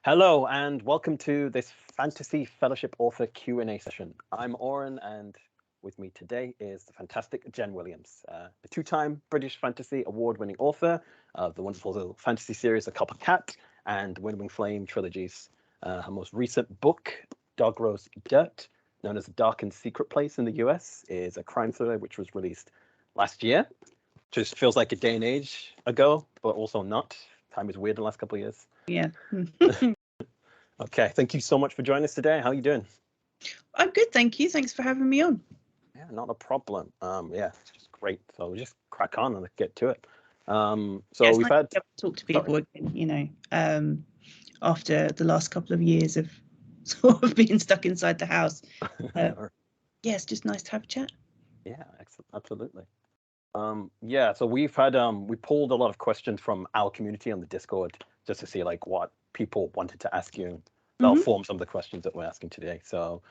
Hello and welcome to this Fantasy Fellowship Author Q&A session. I'm Oran and with me today is the fantastic Jen Williams, the two-time British Fantasy Award-winning author of the wonderful little fantasy series A Cup of Cat and Wind Wing Flame trilogies. Her most recent book, Dog Rose Dirt, known as A Dark and Secret Place in the US, is a crime thriller which was released last year. Just feels like a day and age ago, but also not. Time is weird the last couple of years. Yeah. Okay, thank you so much for joining us today. How are you doing? I'm good, thank you. Thanks for having me on. Yeah, not a problem. Yeah, it's just great. So we'll just crack on and get to it. So yeah, we've had to talk to people again, after the last couple of years of sort of being stuck inside the house. Yeah, it's just nice to have a chat. Yeah, absolutely. Yeah, so we've had we pulled a lot of questions from our community on the Discord just to see like what people wanted to ask you. That'll form some of the questions that we're asking today. So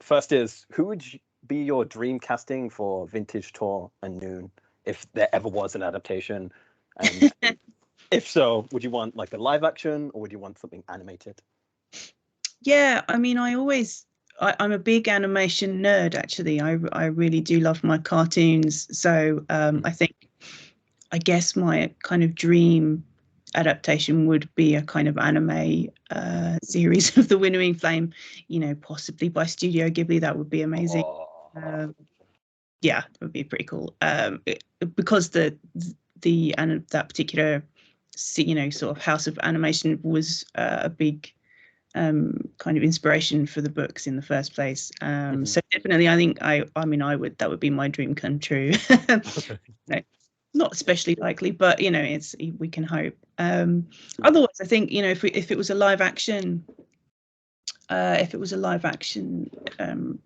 first is, who would be your dream casting for Vintage Tor and Noon if there ever was an adaptation? And if so, would you want like a live action or would you want something animated? Yeah, I mean, I'm a big animation nerd, actually. I really do love my cartoons. So I guess my kind of dream adaptation would be a kind of anime series of the Wind Wing Flame, possibly by Studio Ghibli. That would be amazing. Yeah, it would be pretty cool. Because that particular, sort of house of animation was a big kind of inspiration for the books in the first place. So definitely, I think that would be my dream come true. Not especially likely, but we can hope. Otherwise, I think if it was a live action. If it was a live action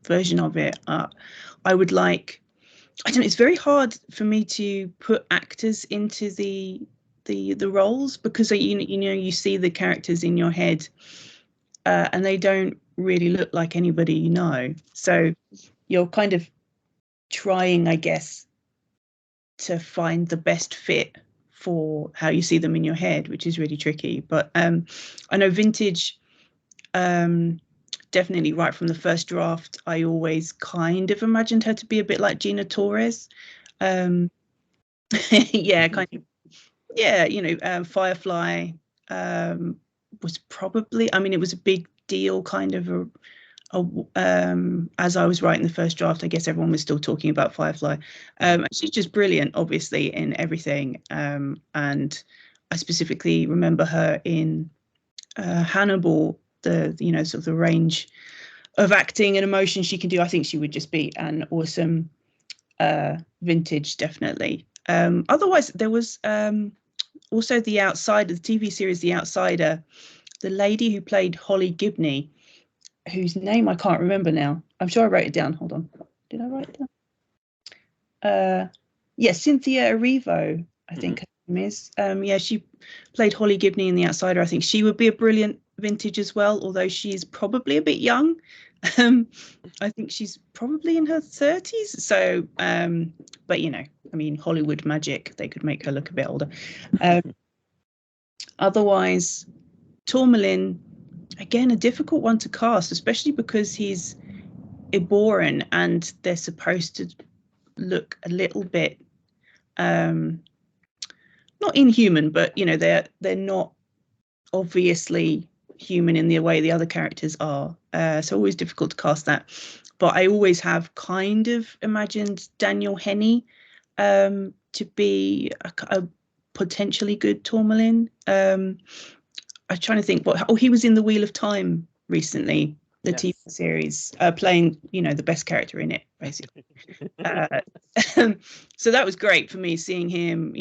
version of it, I would like. I don't know. It's very hard for me to put actors into the roles because you see the characters in your head, and they don't really look like anybody you know. So you're kind of trying, I guess, to find the best fit for how you see them in your head, which is really tricky. But I know Vintage, definitely right from the first draft, I always kind of imagined her to be a bit like Gina Torres. Yeah, kind of. Yeah, Firefly was probably, it was a big deal kind of as I was writing the first draft, I guess everyone was still talking about Firefly. She's just brilliant, obviously, in everything. And I specifically remember her in Hannibal, the sort of the range of acting and emotion she can do. I think she would just be an awesome Vintage, definitely. Otherwise, there was also The Outsider, the TV series The Outsider, the lady who played Holly Gibney, whose name I can't remember now. I'm sure I wrote it down. Hold on. Did I write it down? Yes, Cynthia Erivo, I think her name is. Yeah, she played Holly Gibney in The Outsider. I think she would be a brilliant Vintage as well, although she's probably a bit young. I think she's probably in her 30s. So, but Hollywood magic, they could make her look a bit older. Otherwise, Tourmaline, again, a difficult one to cast, especially because he's Eboran and they're supposed to look a little bit not inhuman, but they're not obviously human in the way the other characters are. So always difficult to cast that. But I always have kind of imagined Daniel Henney to be a potentially good Tourmaline. I'm trying to think he was in the Wheel of Time recently, the TV series, playing, the best character in it, basically. So that was great for me, seeing him,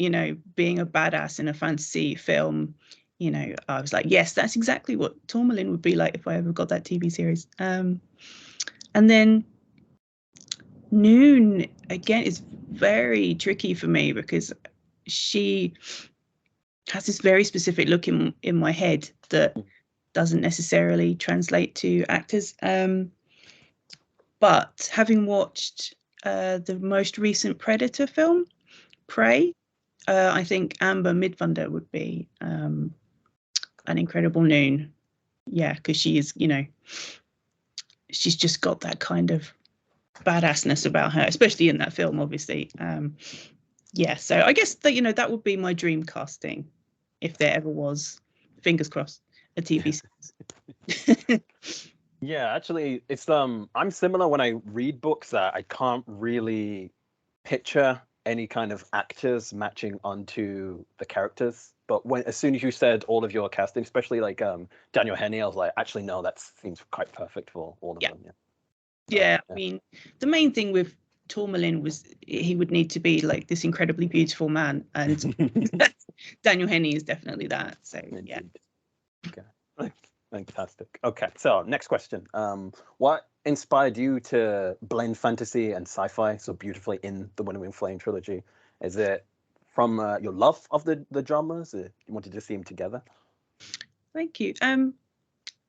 being a badass in a fantasy film. I was like, yes, that's exactly what Tourmaline would be like if I ever got that TV series. And then Noon, again, is very tricky for me because she has this very specific look in my head that doesn't necessarily translate to actors. But having watched the most recent Predator film, Prey, I think Amber Midthunder would be an incredible Noon. yeah, because she is, she's just got that kind of badassness about her, especially in that film, obviously. Yeah, so I guess that that would be my dream casting, if there ever was, fingers crossed, a TV series. Yeah, actually, it's I'm similar when I read books that I can't really picture any kind of actors matching onto the characters. But as soon as you said all of your casting, especially like Daniel Henney, I was like, actually no, that seems quite perfect for all of Yeah. them. Yeah. Yeah, I mean, the main thing with Tourmaline was he would need to be like this incredibly beautiful man, and Daniel Henney is definitely that. So yeah. Indeed. Okay. Fantastic. Okay, so next question. What inspired you to blend fantasy and sci-fi so beautifully in the Wind and Flame trilogy? Is it from your love of the genres? You wanted to see them together? Thank you.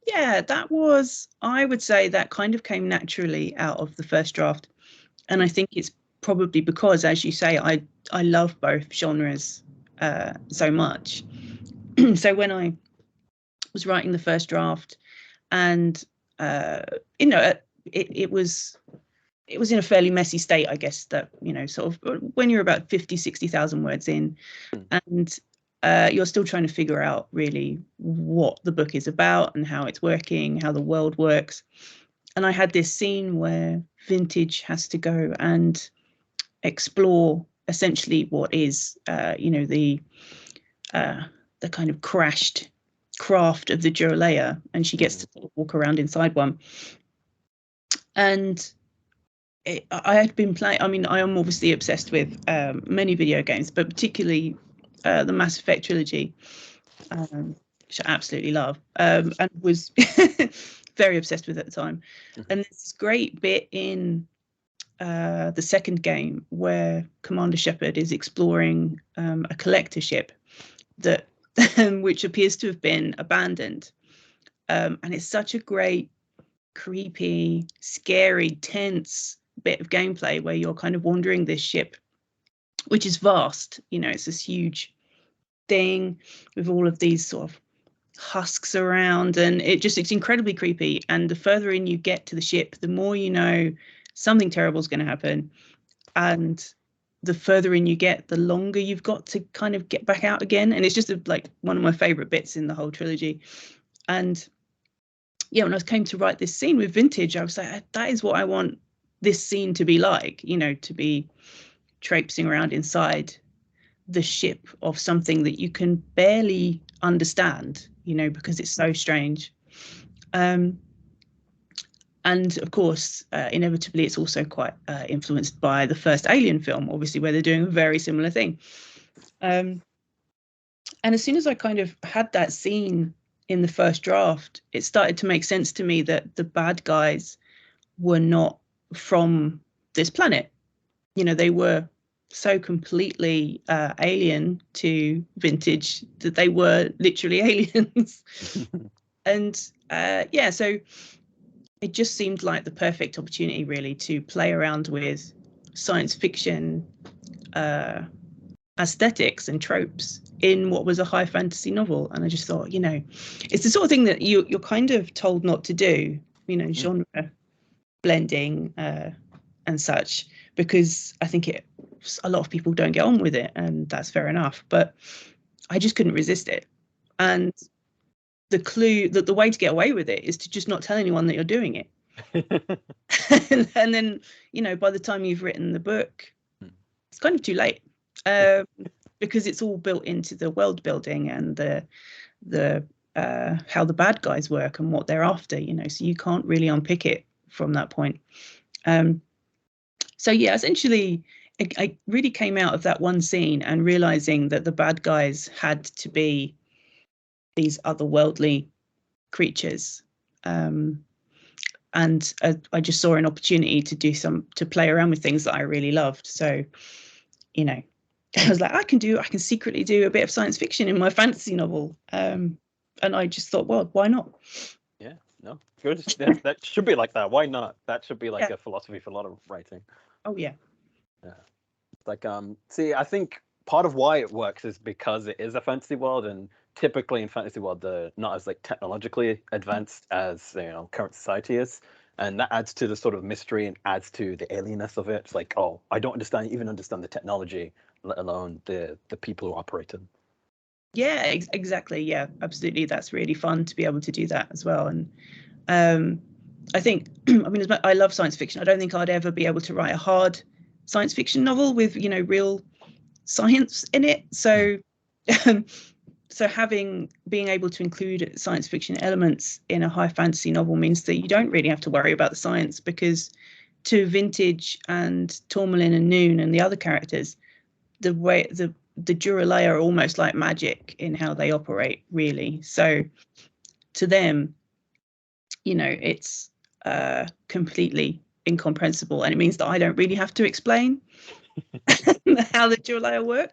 Yeah, that was, I would say that kind of came naturally out of the first draft. And I think it's probably because, as you say, I love both genres so much. So when I was writing the first draft, and it was in a fairly messy state, I guess, that sort of when you're about 50,000-60,000 words in, and you're still trying to figure out really what the book is about and how it's working, how the world works. And I had this scene where Vintage has to go and explore essentially what is the kind of crashed craft of the Duralea, and she gets to walk around inside one. And I had been playing, I mean, I am obviously obsessed with many video games, but particularly the Mass Effect trilogy, which I absolutely love, and was very obsessed with at the time. And there's this great bit in the second game where Commander Shepard is exploring a collector ship that which appears to have been abandoned. And it's such a great, creepy, scary, tense bit of gameplay where you're kind of wandering this ship, which is vast. It's this huge thing with all of these sort of husks around, and it's incredibly creepy. And the further in you get to the ship, the more something terrible is going to happen. And the further in you get, the longer you've got to kind of get back out again. And it's just like one of my favorite bits in the whole trilogy. And yeah, when I came to write this scene with Vintage, I was like, that is what I want this scene to be like, to be traipsing around inside the ship of something that you can barely understand, because it's so strange. And of course, inevitably, it's also quite influenced by the first Alien film, obviously, where they're doing a very similar thing. And as soon as I kind of had that scene in the first draft, it started to make sense to me that the bad guys were not from this planet. They were so completely alien to Vintage that they were literally aliens. And so it just seemed like the perfect opportunity, really, to play around with science fiction aesthetics and tropes in what was a high fantasy novel. And I just thought, it's the sort of thing that you're kind of told not to do, genre blending and such, because I think a lot of people don't get on with it, and that's fair enough. But I just couldn't resist it. And the clue that the way to get away with it is to just not tell anyone that you're doing it. And then, by the time you've written the book, it's kind of too late, because it's all built into the world building and the how the bad guys work and what they're after, so you can't really unpick it from that point. So yeah, essentially, I really came out of that one scene and realizing that the bad guys had to be these otherworldly creatures. And I just saw an opportunity to play around with things that I really loved. So, I was like, I can secretly do a bit of science fiction in my fantasy novel. And I just thought, well, why not? Yeah, no, good. That should be like that. Why not? That should be like a philosophy for a lot of writing. Oh yeah. Yeah. Like see, I think part of why it works is because it is a fantasy world, and typically in fantasy world they're not as like technologically advanced as current society is, and that adds to the sort of mystery and adds to the alienness of it. It's like, oh, I don't even understand the technology, let alone the people who operate it. Yeah, exactly. Yeah, absolutely. That's really fun to be able to do that as well. And I think, I mean, I love science fiction. I don't think I'd ever be able to write a hard science fiction novel with, real science in it. So, so being able to include science fiction elements in a high fantasy novel means that you don't really have to worry about the science, because to Vintage and Tourmaline and Noon and the other characters, the way the Duralea are almost like magic in how they operate, really. So to them, it's completely incomprehensible, and it means that I don't really have to explain how the Duralea work.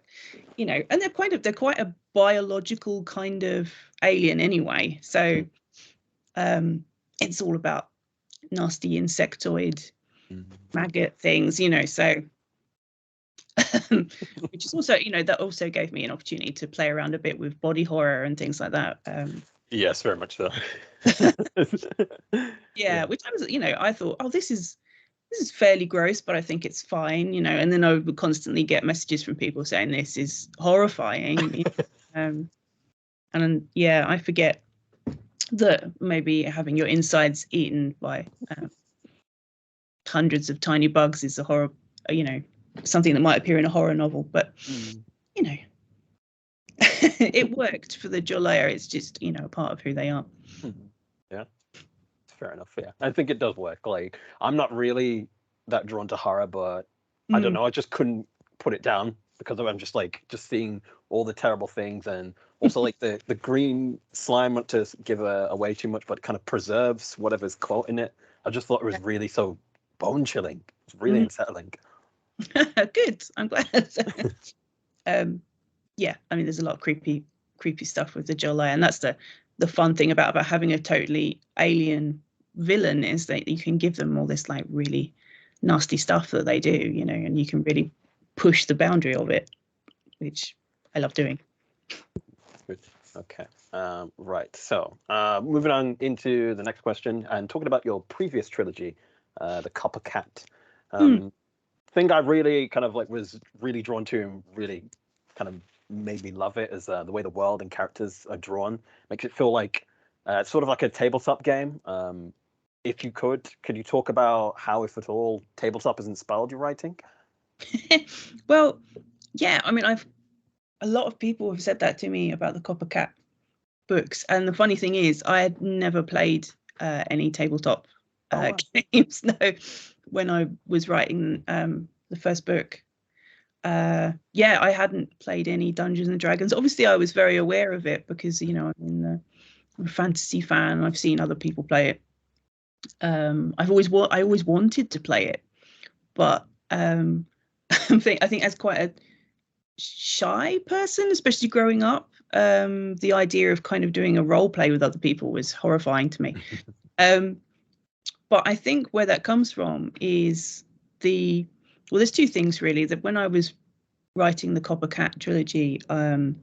And they're quite a biological kind of alien anyway. So it's all about nasty insectoid maggot things, so which is also, that also gave me an opportunity to play around a bit with body horror and things like that. Yes, very much so. Yeah, which I was, I thought, oh, this is fairly gross, but I think it's fine, and then I would constantly get messages from people saying this is horrifying. And yeah, I forget that maybe having your insides eaten by hundreds of tiny bugs is a horror, something that might appear in a horror novel, but it worked for the Duralea. It's just, a part of who they are. Yeah, fair enough. Yeah, I think it does work. Like, I'm not really that drawn to horror, but I don't know, I just couldn't put it down because I'm just seeing all the terrible things, and also like the green slime, not to give away too much, but kind of preserves whatever's caught in it. I just thought it was really so bone chilling. It's really unsettling. Good, I'm glad. Yeah, I mean, there's a lot of creepy stuff with the Duralea, and that's the fun thing about having a totally alien villain, is that you can give them all this like really nasty stuff that they do, and you can really push the boundary of it, which I love doing. Good. Okay. Right. So moving on into the next question and talking about your previous trilogy, the Copper Cat. Thing I really kind of was really drawn to and really kind of made me love it is the way the world and characters are drawn. Makes it feel like it's sort of like a tabletop game. If you could you talk about how, if at all, tabletop has inspired your writing? Well, yeah, I mean, a lot of people have said that to me about the Copper Cat books, and the funny thing is, I had never played any tabletop games. No, when I was writing the first book, I hadn't played any Dungeons and Dragons. Obviously, I was very aware of it because I'm a fantasy fan. I've seen other people play it. I always wanted to play it, but I think as quite a shy person, especially growing up, the idea of kind of doing a role play with other people was horrifying to me. But I think where that comes from is there's two things really. That when I was writing the Copper Cat trilogy, I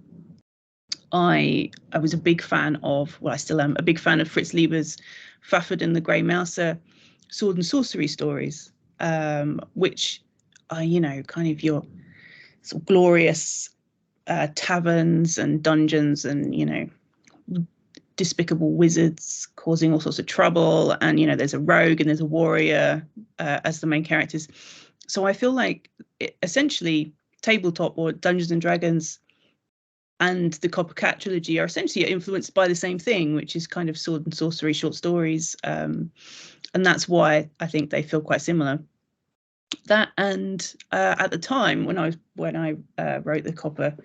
was a big fan of, I still am a big fan of Fritz Lieber's Fafhrd and the Grey Mouser sword and sorcery stories, which are, kind of your sort of glorious taverns and dungeons and, despicable wizards causing all sorts of trouble. And, there's a rogue and there's a warrior as the main characters. So I feel like essentially tabletop or Dungeons and Dragons and the Copper Cat trilogy are essentially influenced by the same thing, which is kind of sword and sorcery short stories. And that's why I think they feel quite similar. That, and at the time when I wrote the Copper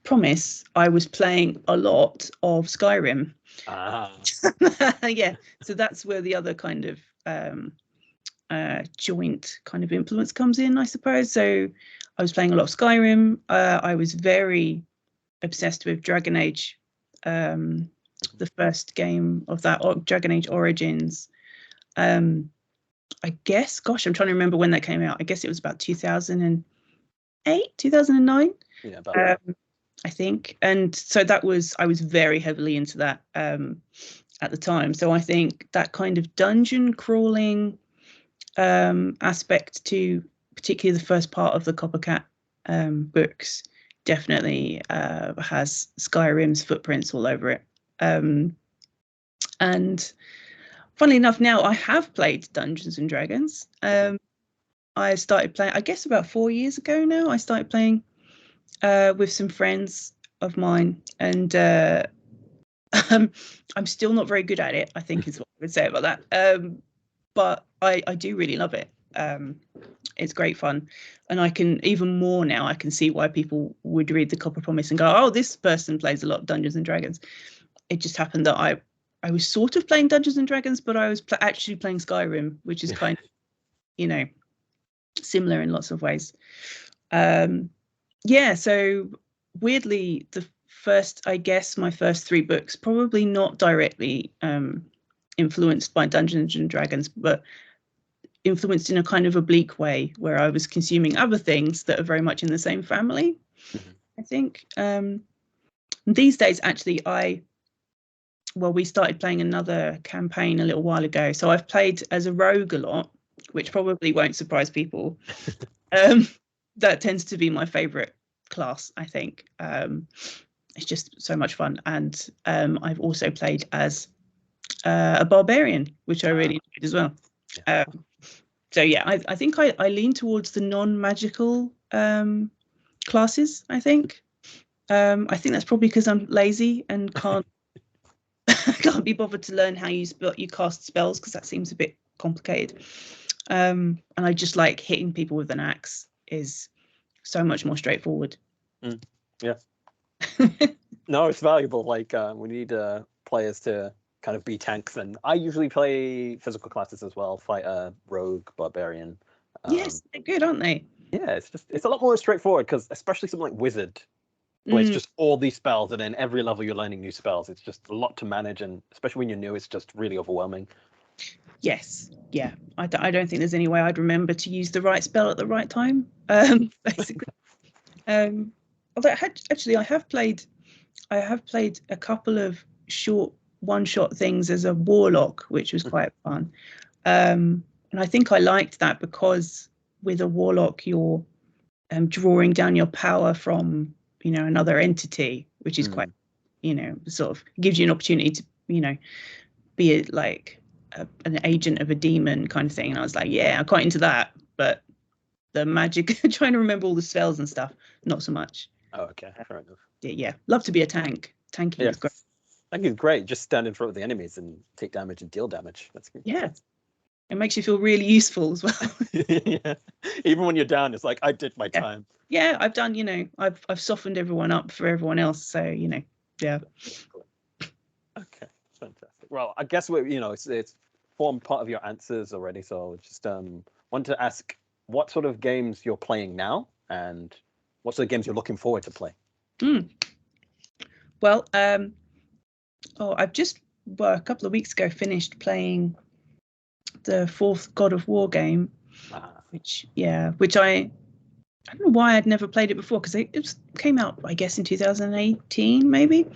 Promise, I was playing a lot of Skyrim. Yeah, so that's where the other kind of joint kind of influence comes in, I suppose. So I was playing a lot of Skyrim. I was very obsessed with Dragon Age, the first game of that, Dragon Age Origins. I guess, gosh, I'm trying to remember when that came out. I guess it was about 2008, 2009. Yeah, about I think. And so I was very heavily into that at the time. So I think that kind of dungeon crawling aspect to particularly the first part of the Coppercat books definitely has Skyrim's footprints all over it. And funnily enough, now I have played Dungeons and Dragons. I started playing, I guess about 4 years ago now. I started playing with some friends of mine, and I'm still not very good at it, I think is what I would say about that. But I do really love it. It's great fun, and I can even more now. I can see why people would read the Copper Promise and go, "Oh, this person plays a lot of Dungeons and Dragons." It just happened that I was sort of playing Dungeons and Dragons, but I was actually playing Skyrim, which is kind of, similar in lots of ways. So weirdly, my first 3 books, probably not directly influenced by Dungeons and Dragons, but influenced in a kind of oblique way where I was consuming other things that are very much in the same family, I think. These days, actually, we started playing another campaign a little while ago. So I've played as a rogue a lot, which probably won't surprise people. That tends to be my favorite class, I think. It's just so much fun. And I've also played as a barbarian, which I really enjoyed as well. I think I lean towards the non-magical classes, I think. I think that's probably because I'm lazy and can't be bothered to learn how you cast spells, because that seems a bit complicated. And I just like hitting people with an axe is so much more straightforward. Yeah. No, it's valuable. Like we need players to kind of be tanks, and I usually play physical classes as well, fighter, rogue, barbarian. Yes, they're good, aren't they? Yeah, it's a lot more straightforward, because especially something like wizard, where it's just all these spells, and then every level you're learning new spells. It's just a lot to manage, and especially when you're new, it's just really overwhelming. Yes, yeah. I don't think there's any way I'd remember to use the right spell at the right time, basically. Although I have played a couple of short one-shot things as a warlock, which was quite fun. And I think I liked that because with a warlock, you're drawing down your power from, another entity, which is quite, sort of gives you an opportunity to, be an agent of a demon kind of thing. And I was like, yeah, I'm quite into that. But the magic, trying to remember all the spells and stuff, not so much. Oh, okay, fair enough. Yeah, love to be a tank. Tanking is great. Tanking is great. Just stand in front of the enemies and take damage and deal damage. That's good. Yeah. It makes you feel really useful as well. Yeah. Even when you're down, it's like, I did my time. Yeah, I've done, I've softened everyone up for everyone else. So, yeah. Okay, fantastic. Well, I guess it's formed part of your answers already. So just want to ask what sort of games you're playing now, and what sort of games you're looking forward to play. Well, I've just a couple of weeks ago finished playing the 4th God of War game, which I don't know why I'd never played it before, because it came out, I guess, in 2018 maybe.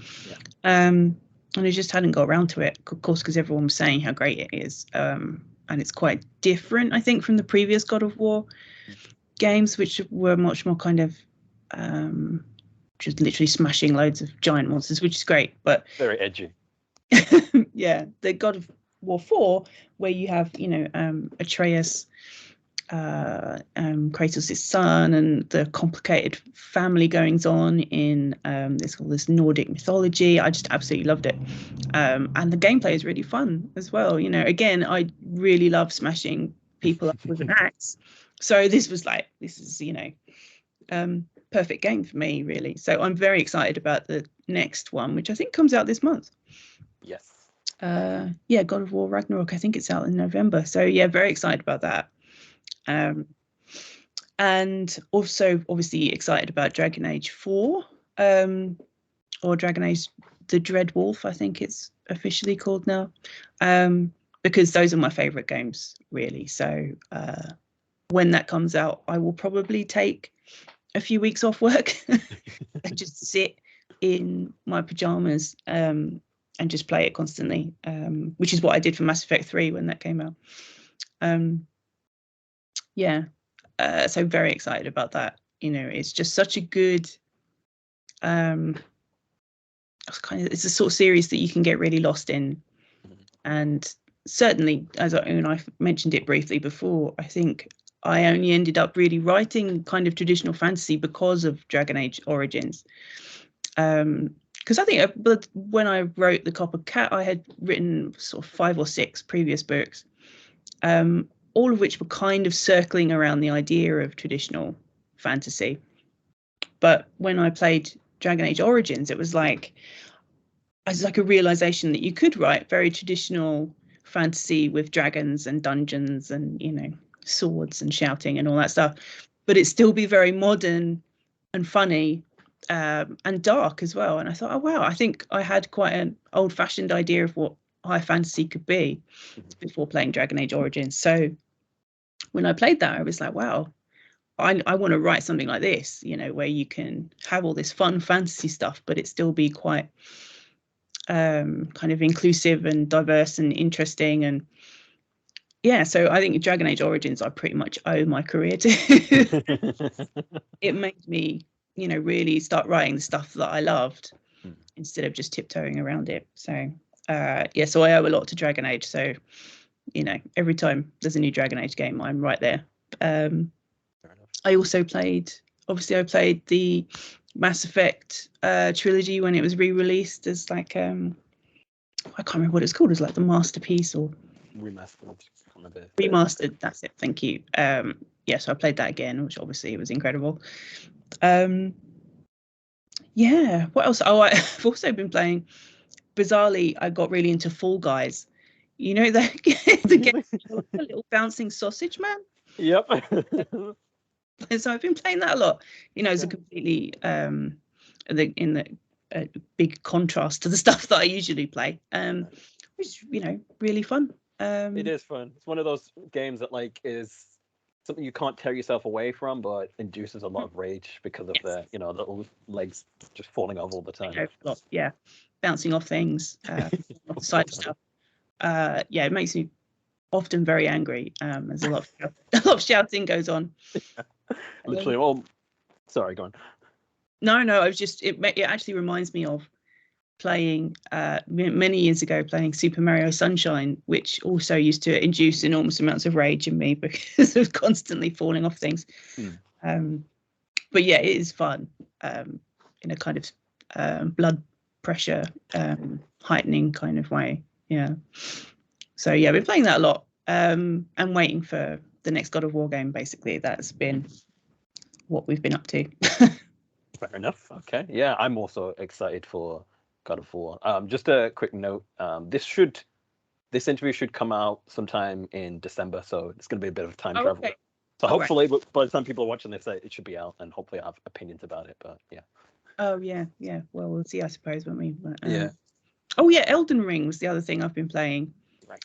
And I just hadn't got around to it, of course, because everyone was saying how great it is. And it's quite different, I think, from the previous God of War games, which were much more kind of just literally smashing loads of giant monsters, which is great, but very edgy. Yeah, the God of War 4, where you have Atreus, Kratos' son, and the complicated family goings on in this Nordic mythology. I just absolutely loved it, and the gameplay is really fun as well. Again, I really love smashing people up with an axe, so this is perfect game for me, really. So I'm very excited about the next one, which I think comes out this month. Yes. God of War Ragnarok, I think it's out in November. So yeah, very excited about that. And also obviously excited about Dragon Age 4, or Dragon Age the Dread Wolf, I think it's officially called now, because those are my favorite games, really. So when that comes out, I will probably take a few weeks off work and just sit in my pajamas and just play it constantly, which is what I did for Mass Effect 3 when that came out. So very excited about that. It's just such a good it's a sort of series that you can get really lost in. And certainly, as I've mentioned it briefly before, I think I only ended up really writing kind of traditional fantasy because of Dragon Age Origins. Because I think when I wrote The Copper Cat, I had written sort of 5 or 6 previous books, all of which were kind of circling around the idea of traditional fantasy. But when I played Dragon Age Origins, it was like a realization that you could write very traditional fantasy with dragons and dungeons and swords and shouting and all that stuff, but it still be very modern and funny and dark as well. And I thought, oh wow, I think I had quite an old-fashioned idea of what high fantasy could be before playing Dragon Age Origins. So when I played that, I was like, wow, I want to write something like this, where you can have all this fun fantasy stuff, but it still be quite kind of inclusive and diverse and interesting. And so I think Dragon Age Origins I pretty much owe my career to. It made me really start writing the stuff that I loved instead of just tiptoeing around it. So so I owe a lot to Dragon Age. So every time there's a new Dragon Age game, I'm right there. I also played the Mass Effect trilogy when it was re-released as like I can't remember what it's called, as like the masterpiece or remastered. That's it, thank you. So I played that again, which obviously was incredible. What else? I've also been playing, bizarrely, I got really into Fall Guys, the game, the little bouncing sausage man. Yep. So I've been playing that a lot, as a completely big contrast to the stuff that I usually play, which is really fun. It is fun. It's one of those games that is something you can't tear yourself away from, but induces a lot of rage because of the little legs just falling off all the time. Bouncing off things, side stuff. It makes me often very angry. There's a lot of shouting goes on. Literally. Sorry, go on. No, I was just, it actually reminds me of playing many years ago, playing Super Mario Sunshine, which also used to induce enormous amounts of rage in me because of constantly falling off things. But it is fun in a kind of blood pressure heightening kind of way. So I've been playing that a lot and waiting for the next God of War game. Basically, that's been what we've been up to. Fair enough. Okay. Yeah, I'm also excited for God of War. Just a quick note. This interview should come out sometime in December, so it's going to be a bit of time travel. Okay. So hopefully, by the time people are watching this, it should be out, and hopefully I have opinions about it. But yeah. Oh yeah. Well, we'll see, I suppose, won't we? But, Oh yeah, Elden Ring was the other thing I've been playing, right,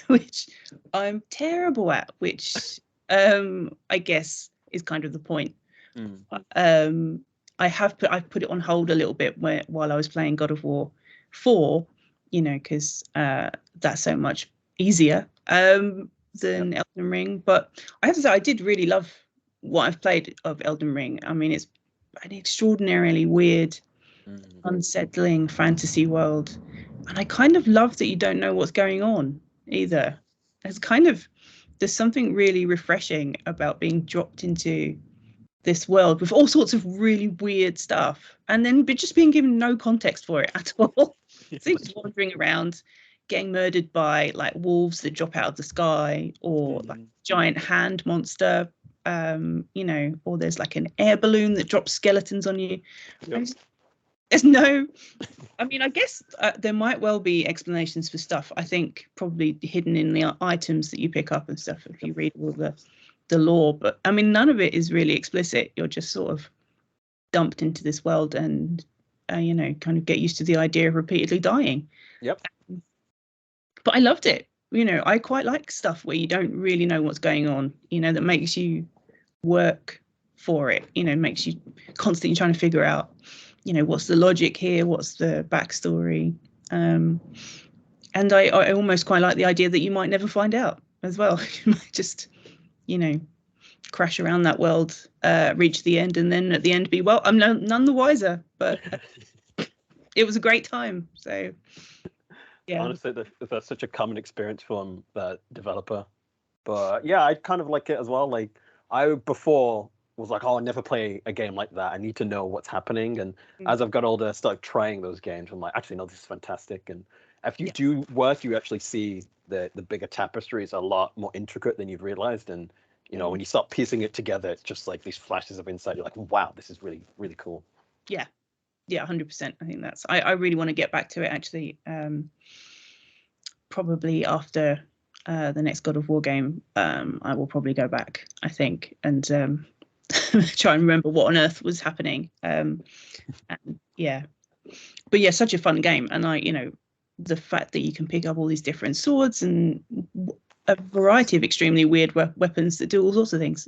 which I'm terrible at. Which I guess is kind of the point. I've put it on hold a little bit while I was playing God of War 4, because that's so much easier than Elden Ring. But I have to say, I did really love what I've played of Elden Ring. I mean, it's an extraordinarily weird, unsettling fantasy world, and I kind of love that you don't know what's going on either. There's something really refreshing about being dropped into this world with all sorts of really weird stuff, and then just being given no context for it at all. So just wandering around, getting murdered by like wolves that drop out of the sky, or like giant hand monster, or there's like an air balloon that drops skeletons on you. There's no, I mean, I guess there might well be explanations for stuff, I think probably hidden in the items that you pick up and stuff if you read all the lore, but I mean, none of it is really explicit. You're just sort of dumped into this world and kind of get used to the idea of repeatedly dying. But I loved it. I quite like stuff where you don't really know what's going on, that makes you work for it. Makes you constantly trying to figure out, what's the logic here, what's the backstory. And I almost quite like the idea that you might never find out as well. You might just, crash around that world, reach the end, and then at the end be, well, I'm none the wiser, but it was a great time. So yeah, honestly, that's such a common experience from that developer. But yeah, I kind of like it as well. Like I before was like, oh, I'll never play a game like that. I need to know what's happening. And as I've got older, I started trying those games. I'm like, actually, no, this is fantastic. And if you do work, you actually see the bigger tapestry is a lot more intricate than you've realized. And when you start piecing it together, it's just like these flashes of insight. You're like, wow, this is really, really cool. Yeah, 100%. I think I really want to get back to it actually. Probably after the next God of War game, I will probably go back, I think, and try and remember what on earth was happening. And yeah, but yeah, such a fun game. And the fact that you can pick up all these different swords and a variety of extremely weird weapons that do all sorts of things.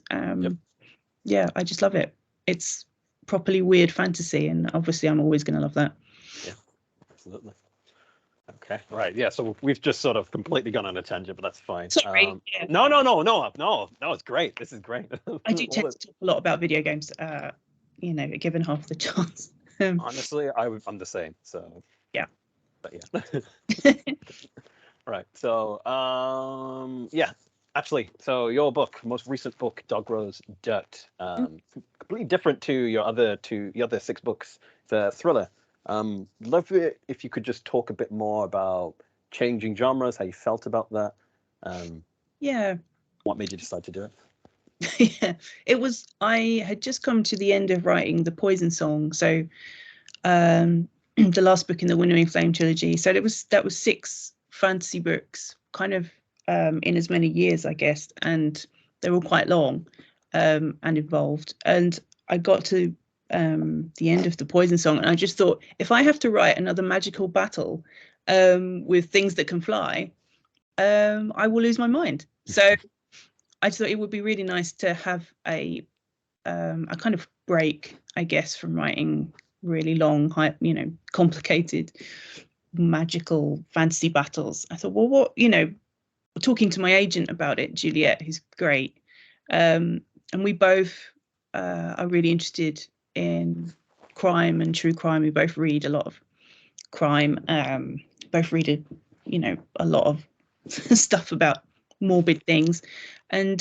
Yeah, I just love it. It's properly weird fantasy, and obviously I'm always going to love that. Yeah, absolutely. Okay, right. Yeah, so we've just sort of completely gone on a tangent, but that's fine. Sorry. Yeah. No, it's great. This is great. I do tend to talk a lot about video games, given half the chance. Honestly, I'm the same. So yeah. But yeah. Right. So yeah. Actually, so your most recent book, Dog Rose Dirt, completely different to your other 6 books. It's a thriller. Love it if you could just talk a bit more about changing genres, how you felt about that. Yeah. What made you decide to do it? Yeah, it was. I had just come to the end of writing the Poison Song, so the last book in the Winnowing Flame trilogy. So that was 6 fantasy books, kind of in as many years, I guess, and they were quite long and involved. And I got to the end of the Poison Song, and I just thought, if I have to write another magical battle with things that can fly, I will lose my mind. So I thought it would be really nice to have a kind of break, I guess, from writing really long, complicated, magical fantasy battles. I thought, well, what, talking to my agent about it, Juliet, who's great, and we both are really interested in crime and true crime. We both read a lot of crime, both read a lot of stuff about morbid things, and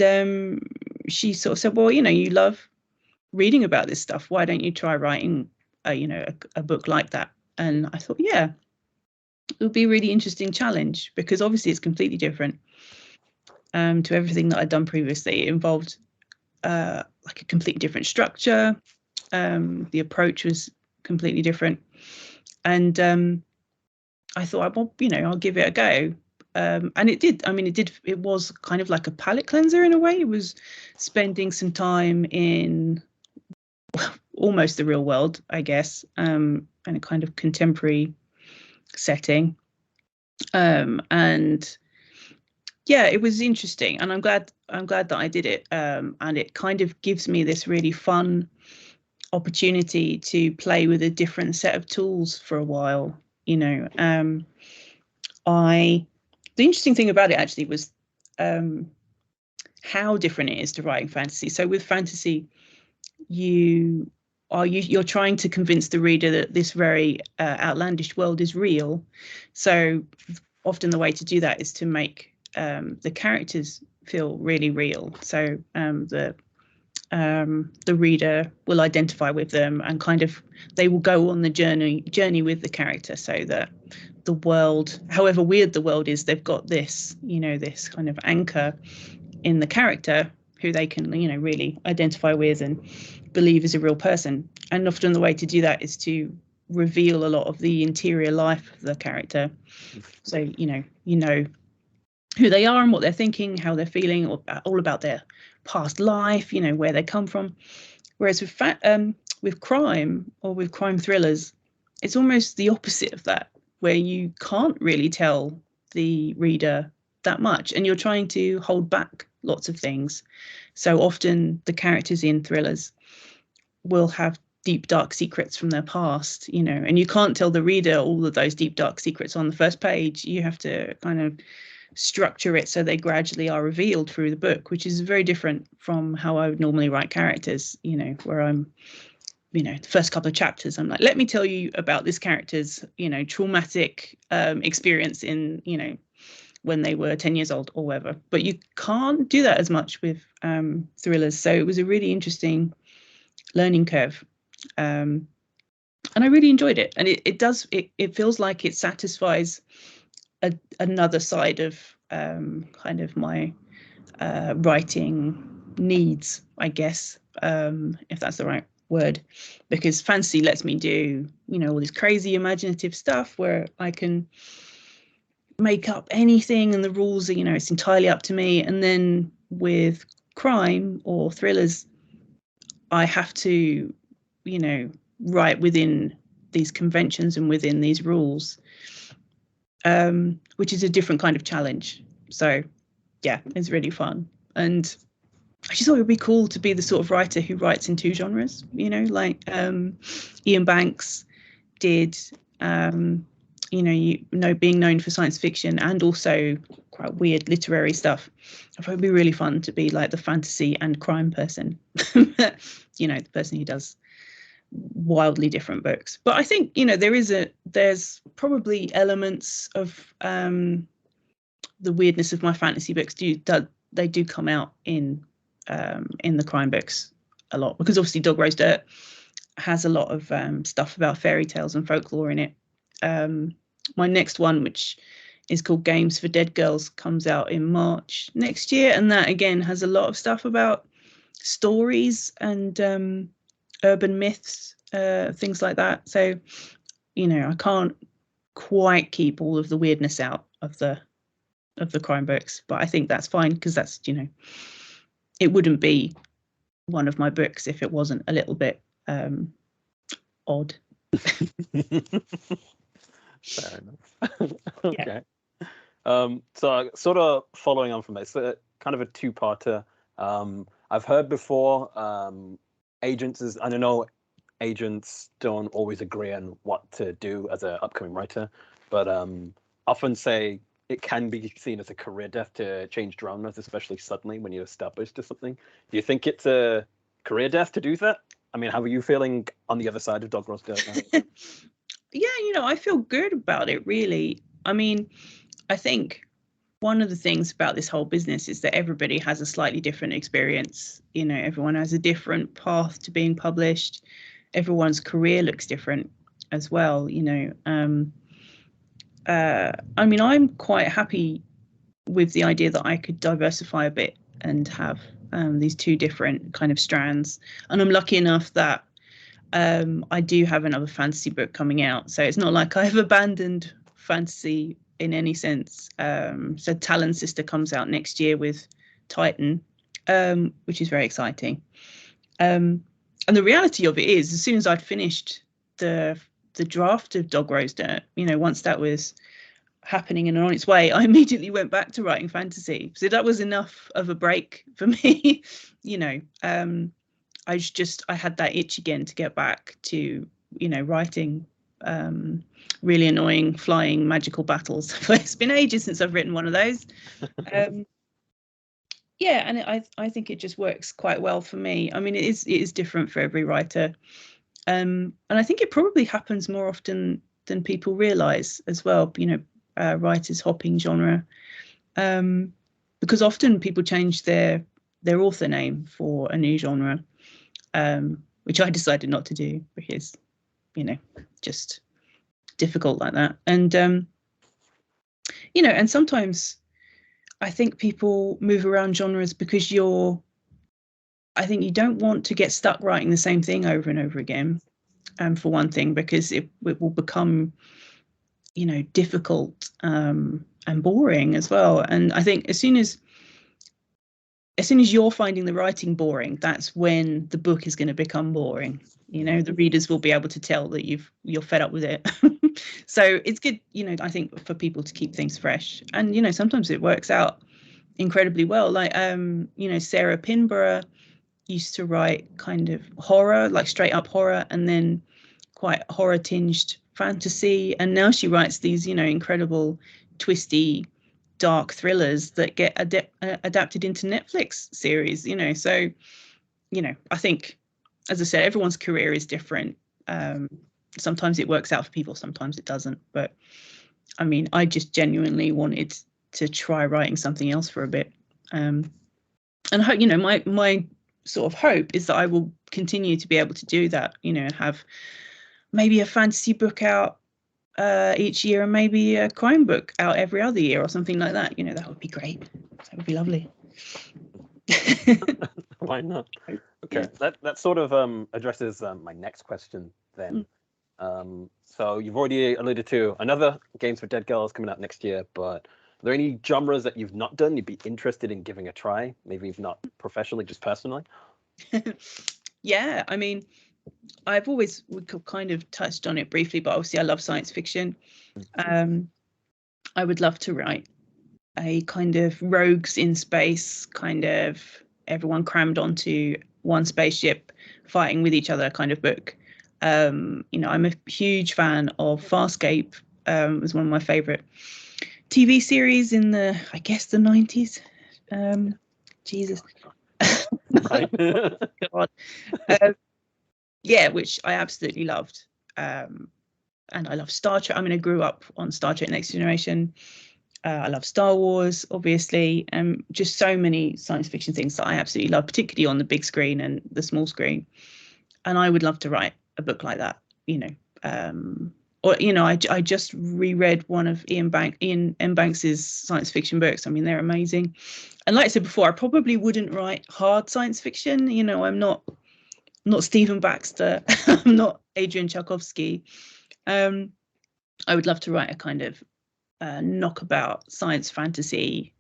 she sort of said, well, you love reading about this stuff, why don't you try writing a book like that? And I thought, yeah, it would be a really interesting challenge, because obviously it's completely different to everything that I'd done previously. It involved like a completely different structure. The approach was completely different, and I thought, well, I'll give it a go. And it did. I mean, it was kind of like a palate cleanser in a way. It was spending some time in almost the real world, I guess, and a kind of contemporary setting. And yeah, it was interesting, and I'm glad that I did it. And it kind of gives me this really fun opportunity to play with a different set of tools for a while. The interesting thing about it actually was how different it is to writing fantasy. So with fantasy, you're trying to convince the reader that this very outlandish world is real. So often the way to do that is to make the characters feel really real. So the reader will identify with them, and kind of they will go on the journey with the character, so that the world, however weird the world is, they've got this, this kind of anchor in the character who they can, really identify with and believe is a real person. And often the way to do that is to reveal a lot of the interior life of the character. So, you know who they are and what they're thinking, how they're feeling, all about their past life, where they come from. Whereas with crime, or with crime thrillers, it's almost the opposite of that, where you can't really tell the reader that much, and you're trying to hold back lots of things. So often the characters in thrillers will have deep dark secrets from their past, you know, and you can't tell the reader all of those deep dark secrets on the first page. You have to kind of structure it so they gradually are revealed through the book, which is very different from how I would normally write characters, you know, where I'm, you know, the first couple of chapters I'm like, let me tell you about this character's, you know, traumatic experience in, you know, when they were 10 years old or whatever. But you can't do that as much with thrillers. So it was a really interesting learning curve. And I really enjoyed it. And it feels like it satisfies another side of kind of my writing needs, I guess, if that's the right word, because fantasy lets me do, you know, all this crazy imaginative stuff where I can make up anything and the rules are, you know, it's entirely up to me. And then with crime or thrillers, I have to, you know, write within these conventions and within these rules, which is a different kind of challenge. So yeah, it's really fun. And I just thought it would be cool to be the sort of writer who writes in two genres, you know, like Ian Banks did, you know, being known for science fiction and also quite weird literary stuff. I thought it'd be really fun to be like the fantasy and crime person, you know, the person who does wildly different books. But I think, you know, there's probably elements of the weirdness of my fantasy books they do come out in the crime books a lot, because obviously Dog Rose Dirt has a lot of stuff about fairy tales and folklore in it. My next one, which is called Games for Dead Girls, comes out in March next year, and that again has a lot of stuff about stories and urban myths, things like that. So, you know, I can't quite keep all of the weirdness out of the crime books, but I think that's fine, because that's, you know, it wouldn't be one of my books if it wasn't a little bit odd. Fair enough. Okay. Yeah. So sort of following on from this, kind of a two-parter. I've heard before agents I don't know, agents don't always agree on what to do as an upcoming writer, but often say it can be seen as a career death to change genres, especially suddenly when you're established or something. Do you think it's a career death to do that? I mean, how are you feeling on the other side of Dog Rose Dirt now? Yeah, you know, I feel good about it, really. I mean, I think one of the things about this whole business is that everybody has a slightly different experience. You know, everyone has a different path to being published. Everyone's career looks different as well, you know. I mean, I'm quite happy with the idea that I could diversify a bit and have these two different kind of strands. And I'm lucky enough that I do have another fantasy book coming out. So it's not like I've abandoned fantasy in any sense. So Talon's Sister comes out next year with Titan, which is very exciting. And the reality of it is, as soon as I'd finished the draft of Dog Rose Dirt, you know, once that was happening and on its way, I immediately went back to writing fantasy. So that was enough of a break for me. You know, I had that itch again to get back to, you know, writing really annoying flying magical battles. It's been ages since I've written one of those. Yeah, and I think it just works quite well for me. I mean, it is different for every writer, and I think it probably happens more often than people realise as well. You know, writers hopping genre, because often people change their author name for a new genre, which I decided not to do because, you know, just difficult like that. And you know, and sometimes I think people move around genres because I think you don't want to get stuck writing the same thing over and over again, for one thing, because it will become, you know, difficult and boring as well. And I think as soon as you're finding the writing boring, that's when the book is going to become boring. You know, the readers will be able to tell that you're fed up with it. So it's good, you know, I think, for people to keep things fresh. And, you know, sometimes it works out incredibly well. Like Sarah Pinborough used to write kind of horror, like straight up horror, and then quite horror tinged fantasy, and now she writes these incredible twisty dark thrillers that get adapted into Netflix series. So I think, as I said, everyone's career is different. Sometimes it works out for people, sometimes it doesn't, but I mean, I just genuinely wanted to try writing something else for a bit, and I hope, my sort of hope is that I will continue to be able to do that, have maybe a fantasy book out each year, and maybe a crime book out every other year or something like that. That would be great. That would be lovely. Why not? Okay, yeah. That sort of addresses my next question then. So you've already alluded to another Games for Dead Girls coming out next year, but are there any genres that you've not done you'd be interested in giving a try? Maybe if not professionally, just personally? Yeah, I mean, we kind of touched on it briefly, but obviously I love science fiction. I would love to write a kind of rogues in space, kind of everyone crammed onto one spaceship fighting with each other kind of book. I'm a huge fan of Farscape. It was one of my favorite TV series in the 90s. Jesus. God. Yeah, which I absolutely loved. And I love Star Trek. I mean, I grew up on Star Trek Next Generation. I love Star Wars, obviously, and just so many science fiction things that I absolutely love, particularly on the big screen and the small screen. And I would love to write a book like that, I just reread one of Ian M. Banks's science fiction books. I mean, they're amazing. And like I said before, I probably wouldn't write hard science fiction. I'm not Stephen Baxter. I'm not Adrian Tchaikovsky. I would love to write a kind of knockabout science fantasy,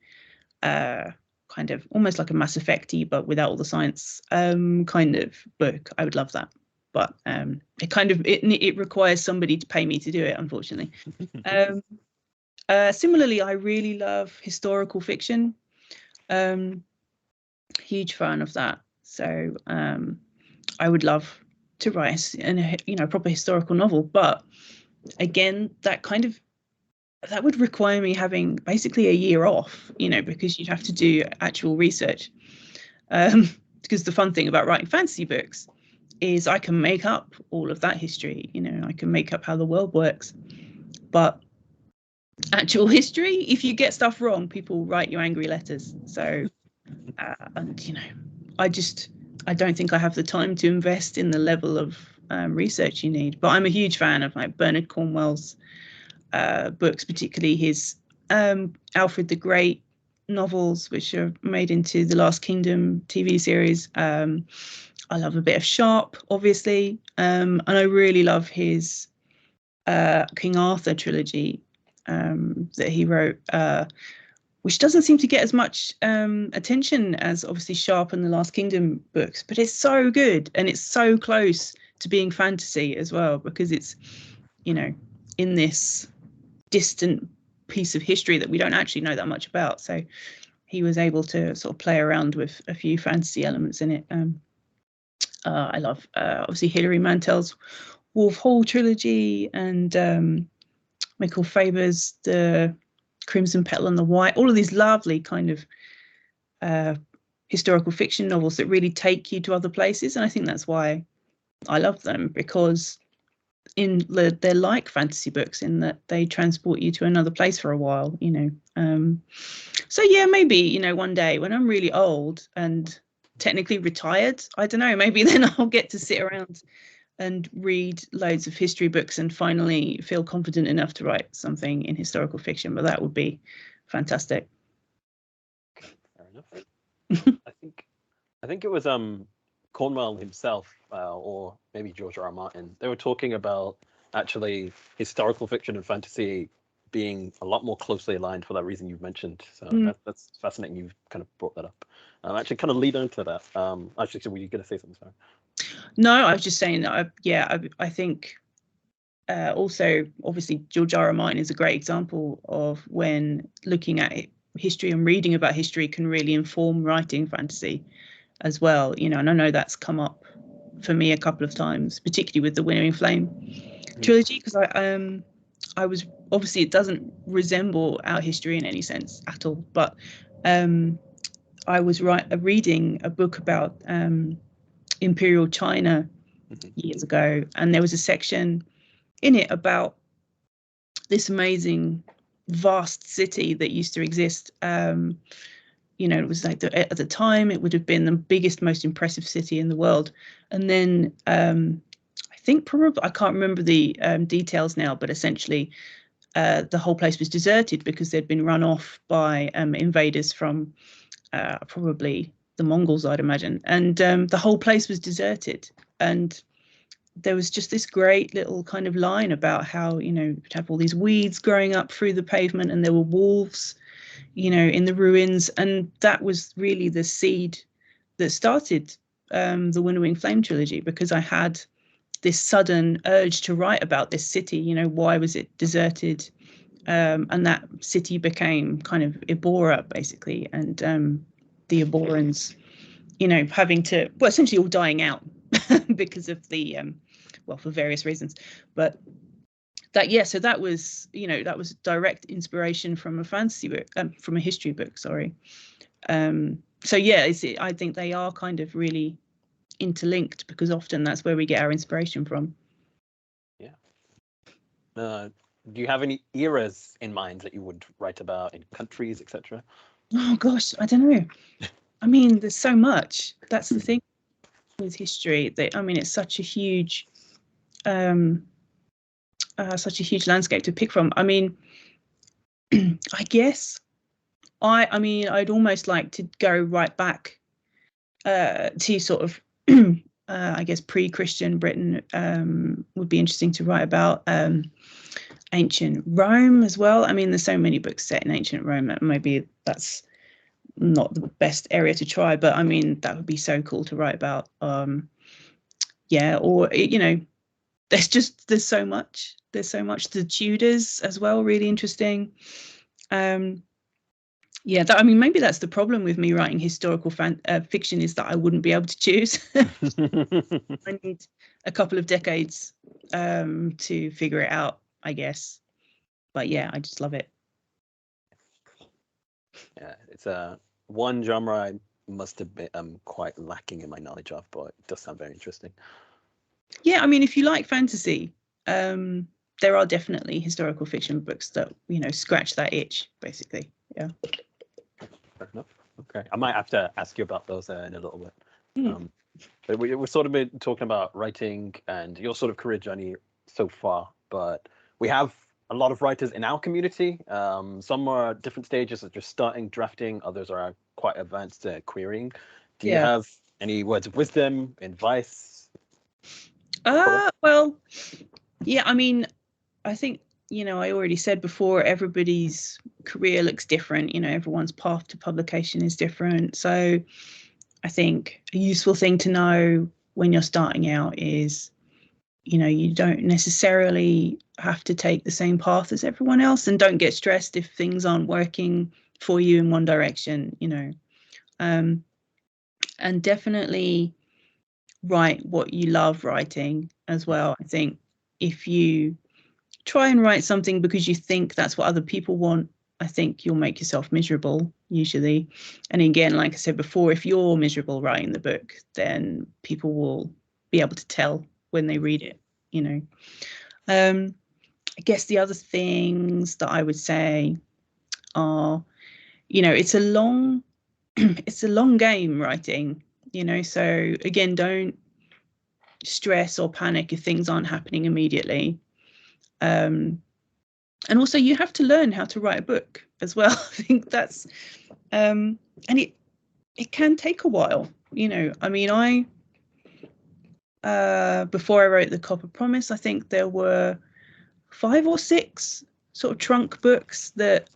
kind of almost like a Mass Effect-y, but without all the science kind of book. I would love that. But it requires somebody to pay me to do it, unfortunately. Similarly, I really love historical fiction. Huge fan of that. So I would love to write a proper historical novel. But again, that would require me having basically a year off, because you'd have to do actual research. Because the fun thing about writing fantasy books is I can make up all of that history. I can make up how the world works. But actual history, if you get stuff wrong, people write you angry letters. So, I don't think I have the time to invest in the level of research you need. But I'm a huge fan of like Bernard Cornwell's books, particularly his Alfred the Great novels, which are made into the Last Kingdom TV series. I love a bit of Sharp, obviously, and I really love his King Arthur trilogy that he wrote, which doesn't seem to get as much attention as obviously Sharp and the Last Kingdom books, but it's so good and it's so close to being fantasy as well, because it's in this distant piece of history that we don't actually know that much about. So he was able to sort of play around with a few fantasy elements in it. I love obviously Hilary Mantel's Wolf Hall trilogy, and Michael Faber's The Crimson Petal and the White. All of these lovely kind of historical fiction novels that really take you to other places, and I think that's why I love them, because they're like fantasy books in that they transport you to another place for a while. So yeah, maybe one day when I'm really old and technically retired, I don't know, maybe then I'll get to sit around and read loads of history books and finally feel confident enough to write something in historical fiction. But that would be fantastic. Fair enough. I think it was Cornwell himself, or maybe George R. R. Martin. They were talking about actually historical fiction and fantasy being a lot more closely aligned for that reason you've mentioned. So that's fascinating. You've kind of brought that up. Actually, kind of lead on to that. Actually, so were you going to say something? Sorry. No, I was just saying that. I think also obviously George R. R. Martin is a great example of when looking at history and reading about history can really inform writing fantasy as well, you know, and I know that's come up for me a couple of times, particularly with the Winnowing Flame trilogy, because I was, obviously it doesn't resemble our history in any sense at all, but I was reading a book about Imperial China years ago, and there was a section in it about this amazing vast city that used to exist. You know, it was like at the time it would have been the biggest, most impressive city in the world, and then I think probably, I can't remember the details now, but essentially the whole place was deserted because they'd been run off by invaders from probably the Mongols, I'd imagine, and the whole place was deserted. And there was just this great little kind of line about how, you know, you'd have all these weeds growing up through the pavement, and there were wolves, you know, in the ruins, and that was really the seed that started the Winnowing Flame trilogy, because I had this sudden urge to write about this city. You know, why was it deserted? And that city became kind of Ibora, basically, and the Iborans, you know, having to, well, essentially all dying out because of the, well, for various reasons. But that, yeah, so that was, you know, that was direct inspiration from a fantasy book, from a history book, sorry. So yeah, I think they are kind of really interlinked, because often that's where we get our inspiration from. Yeah. Do you have any eras in mind that you would write about, in countries, etc.? Oh gosh, I don't know. I mean, there's so much. That's the thing with history. That, I mean, it's such a huge landscape to pick from. I mean, I guess I mean, I'd almost like to go right back to sort of I guess pre-Christian Britain. Would be interesting to write about. Ancient Rome as well. I mean, there's so many books set in ancient Rome that maybe that's not the best area to try, but I mean, that would be so cool to write about. Yeah, or, you know, there's so much. The Tudors as well, really interesting. Yeah, I mean, maybe that's the problem with me writing historical fiction, is that I wouldn't be able to choose. I need a couple of decades to figure it out, I guess. But yeah, I just love it. Yeah, it's one genre I must have been quite lacking in my knowledge of, but it does sound very interesting. Yeah, I mean, if you like fantasy, there are definitely historical fiction books that, you know, scratch that itch, basically. Yeah. Fair enough. Okay, I might have to ask you about those in a little bit. But we're sort of been talking about writing and your sort of career journey so far, but we have a lot of writers in our community. Some are at different stages of just starting drafting, others are quite advanced querying. Do you have any words of wisdom, advice? Well, yeah, I mean, I think, you know, I already said before, everybody's career looks different. You know, everyone's path to publication is different. So I think a useful thing to know when you're starting out is, you know, you don't necessarily have to take the same path as everyone else, and don't get stressed if things aren't working for you in one direction, you know. And definitely write what you love writing as well. I think if you try and write something because you think that's what other people want, I think you'll make yourself miserable usually. And again, like I said before, if you're miserable writing the book, then people will be able to tell when they read it, you know. I guess the other things that I would say are, you know, it's a long game writing, you know. So again, don't stress or panic if things aren't happening immediately. And also, you have to learn how to write a book as well. I think that's and it can take a while, you know. I mean, before I wrote The Copper Promise, I think there were 5 or 6 sort of trunk books that,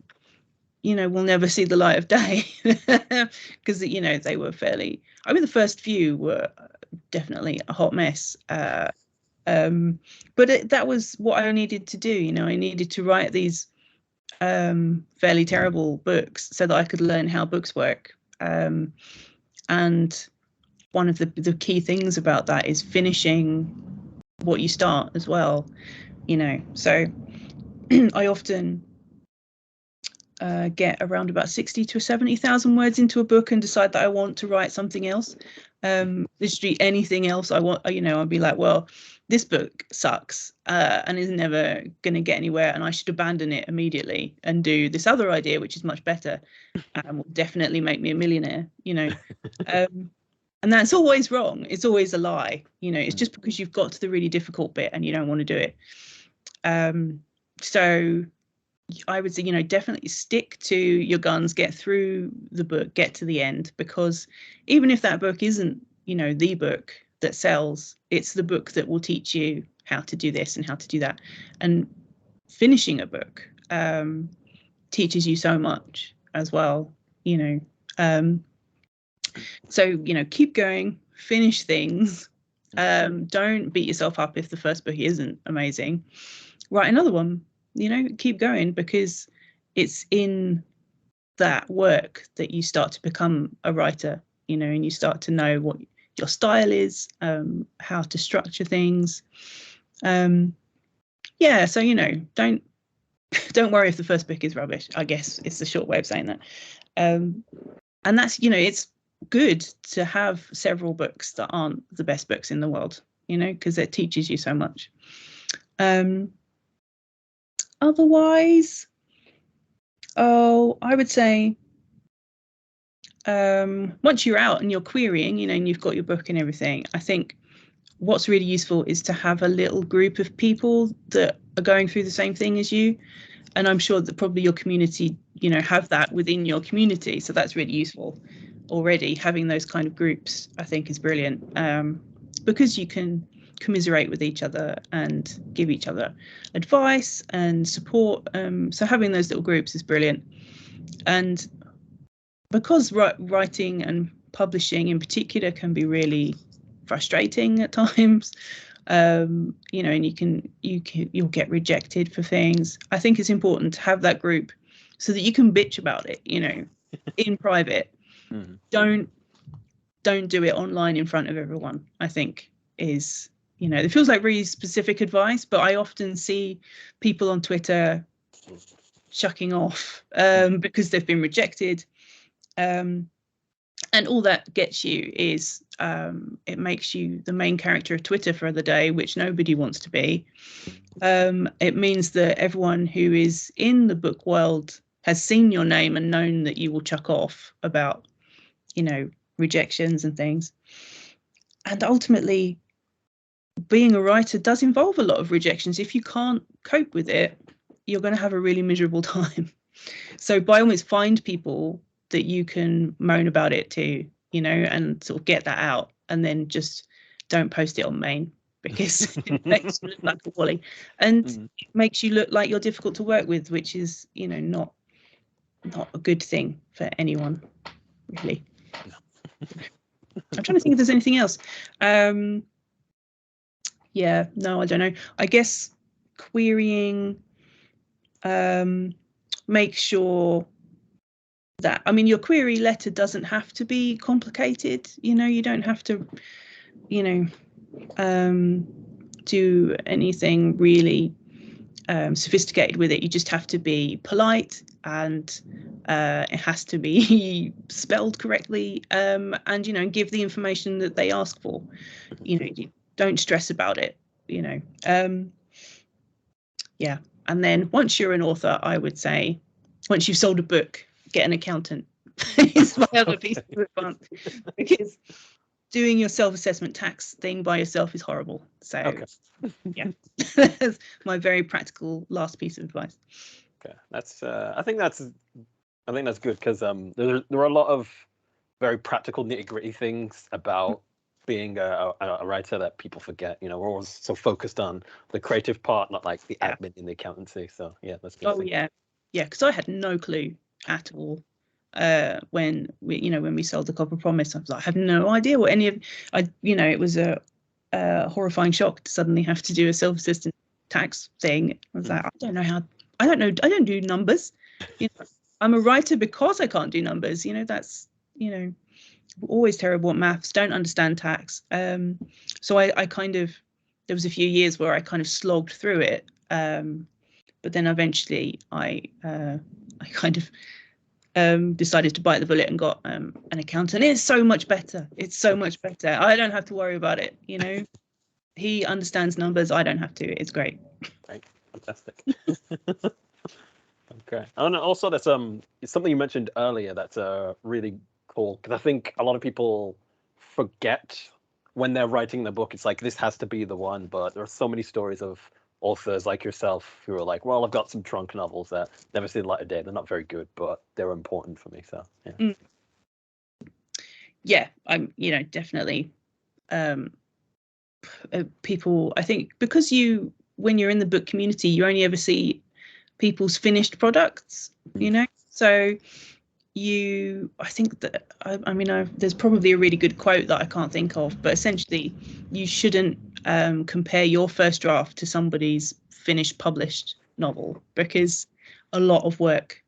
you know, will never see the light of day, because, you know, they were fairly, I mean, the first few were definitely a hot mess. But that was what I needed to do, you know. I needed to write these fairly terrible books so that I could learn how books work. And one of the key things about that is finishing what you start as well, you know. So I often get around about 60 to 70,000 words into a book and decide that I want to write something else. Literally anything else I want, you know, I'd be like, well, this book sucks and is never going to get anywhere, and I should abandon it immediately and do this other idea, which is much better and will definitely make me a millionaire, you know. And that's always wrong. It's always a lie, you know. It's just because you've got to the really difficult bit and you don't want to do it. So I would say, you know, definitely stick to your guns, get through the book, get to the end, because even if that book isn't, you know, the book that sells, it's the book that will teach you how to do this and how to do that. And finishing a book teaches you so much as well, you know. So, you know, keep going, finish things. Don't beat yourself up if the first book isn't amazing. Write another one. You know, keep going, because it's in that work that you start to become a writer, you know, and you start to know what your style is, how to structure things. Yeah, so, you know, don't worry if the first book is rubbish. I guess it's the short way of saying that. And that's, you know, it's good to have several books that aren't the best books in the world, you know, because it teaches you so much. Otherwise, I would say once you're out and you're querying, you know, and you've got your book and everything, I think what's really useful is to have a little group of people that are going through the same thing as you. And I'm sure that probably your community, you know, have that within your community. So that's really useful already. Having those kind of groups, I think, is brilliant, because you can commiserate with each other and give each other advice and support. So having those little groups is brilliant. And because writing and publishing in particular can be really frustrating at times, you know, and you'll get rejected for things. I think it's important to have that group so that you can bitch about it, you know, in private. Don't do it online in front of everyone, I think is, you know, it feels like really specific advice, but I often see people on Twitter chucking off because they've been rejected. And all that gets you is it makes you the main character of Twitter for the day, which nobody wants to be. It means that everyone who is in the book world has seen your name and known that you will chuck off about, you know, rejections and things. And ultimately, being a writer does involve a lot of rejections. If you can't cope with it, you're going to have a really miserable time. So by all means, find people that you can moan about it to, you know, and sort of get that out, and then just don't post it on main, because it makes you look like a wally and it makes you look like you're difficult to work with, which is, you know, not a good thing for anyone, really. I'm trying to think if there's anything else. Yeah, no, I don't know. I guess querying, make sure that, I mean, your query letter doesn't have to be complicated, you know, you don't have to, you know, do anything really sophisticated with it. You just have to be polite, and it has to be spelled correctly, and, you know, give the information that they ask for. You know, you don't stress about it, you know. Yeah, and then once you're an author, I would say, once you've sold a book, get an accountant. It's my other piece of advice, because doing your self-assessment tax thing by yourself is horrible. So yeah, that's my very practical last piece of advice. Okay, that's I think that's good, because there are a lot of very practical nitty-gritty things about being a writer that people forget. You know, we're always so focused on the creative part, not like the admin in the accountancy. So yeah, that's good. Oh yeah, because I had no clue at all when we sold the Copper Promise. I was like, I have no idea what any of it was a horrifying shock to suddenly have to do a self-assistant tax thing. I was like, I don't know how I don't know. I don't do numbers. You know, I'm a writer because I can't do numbers. You know, that's, you know, always terrible at maths. Don't understand tax. So I kind of, there was a few years where I kind of slogged through it. But then eventually I kind of decided to bite the bullet and got an accountant. It's so much better. It's so much better. I don't have to worry about it. You know, he understands numbers. I don't have to. It's great. Right. Fantastic. Okay. And also, that's it's something you mentioned earlier that's really cool, because I think a lot of people forget when they're writing the book. It's like, this has to be the one, but there are so many stories of authors like yourself who are like, well, I've got some trunk novels that never see the light of day. They're not very good, but they're important for me. So yeah. Yeah, I'm, you know, definitely. People, I think, because when you're in the book community, you only ever see people's finished products, you know. So I think that I mean, there's probably a really good quote that I can't think of, but essentially you shouldn't compare your first draft to somebody's finished published novel, because a lot of work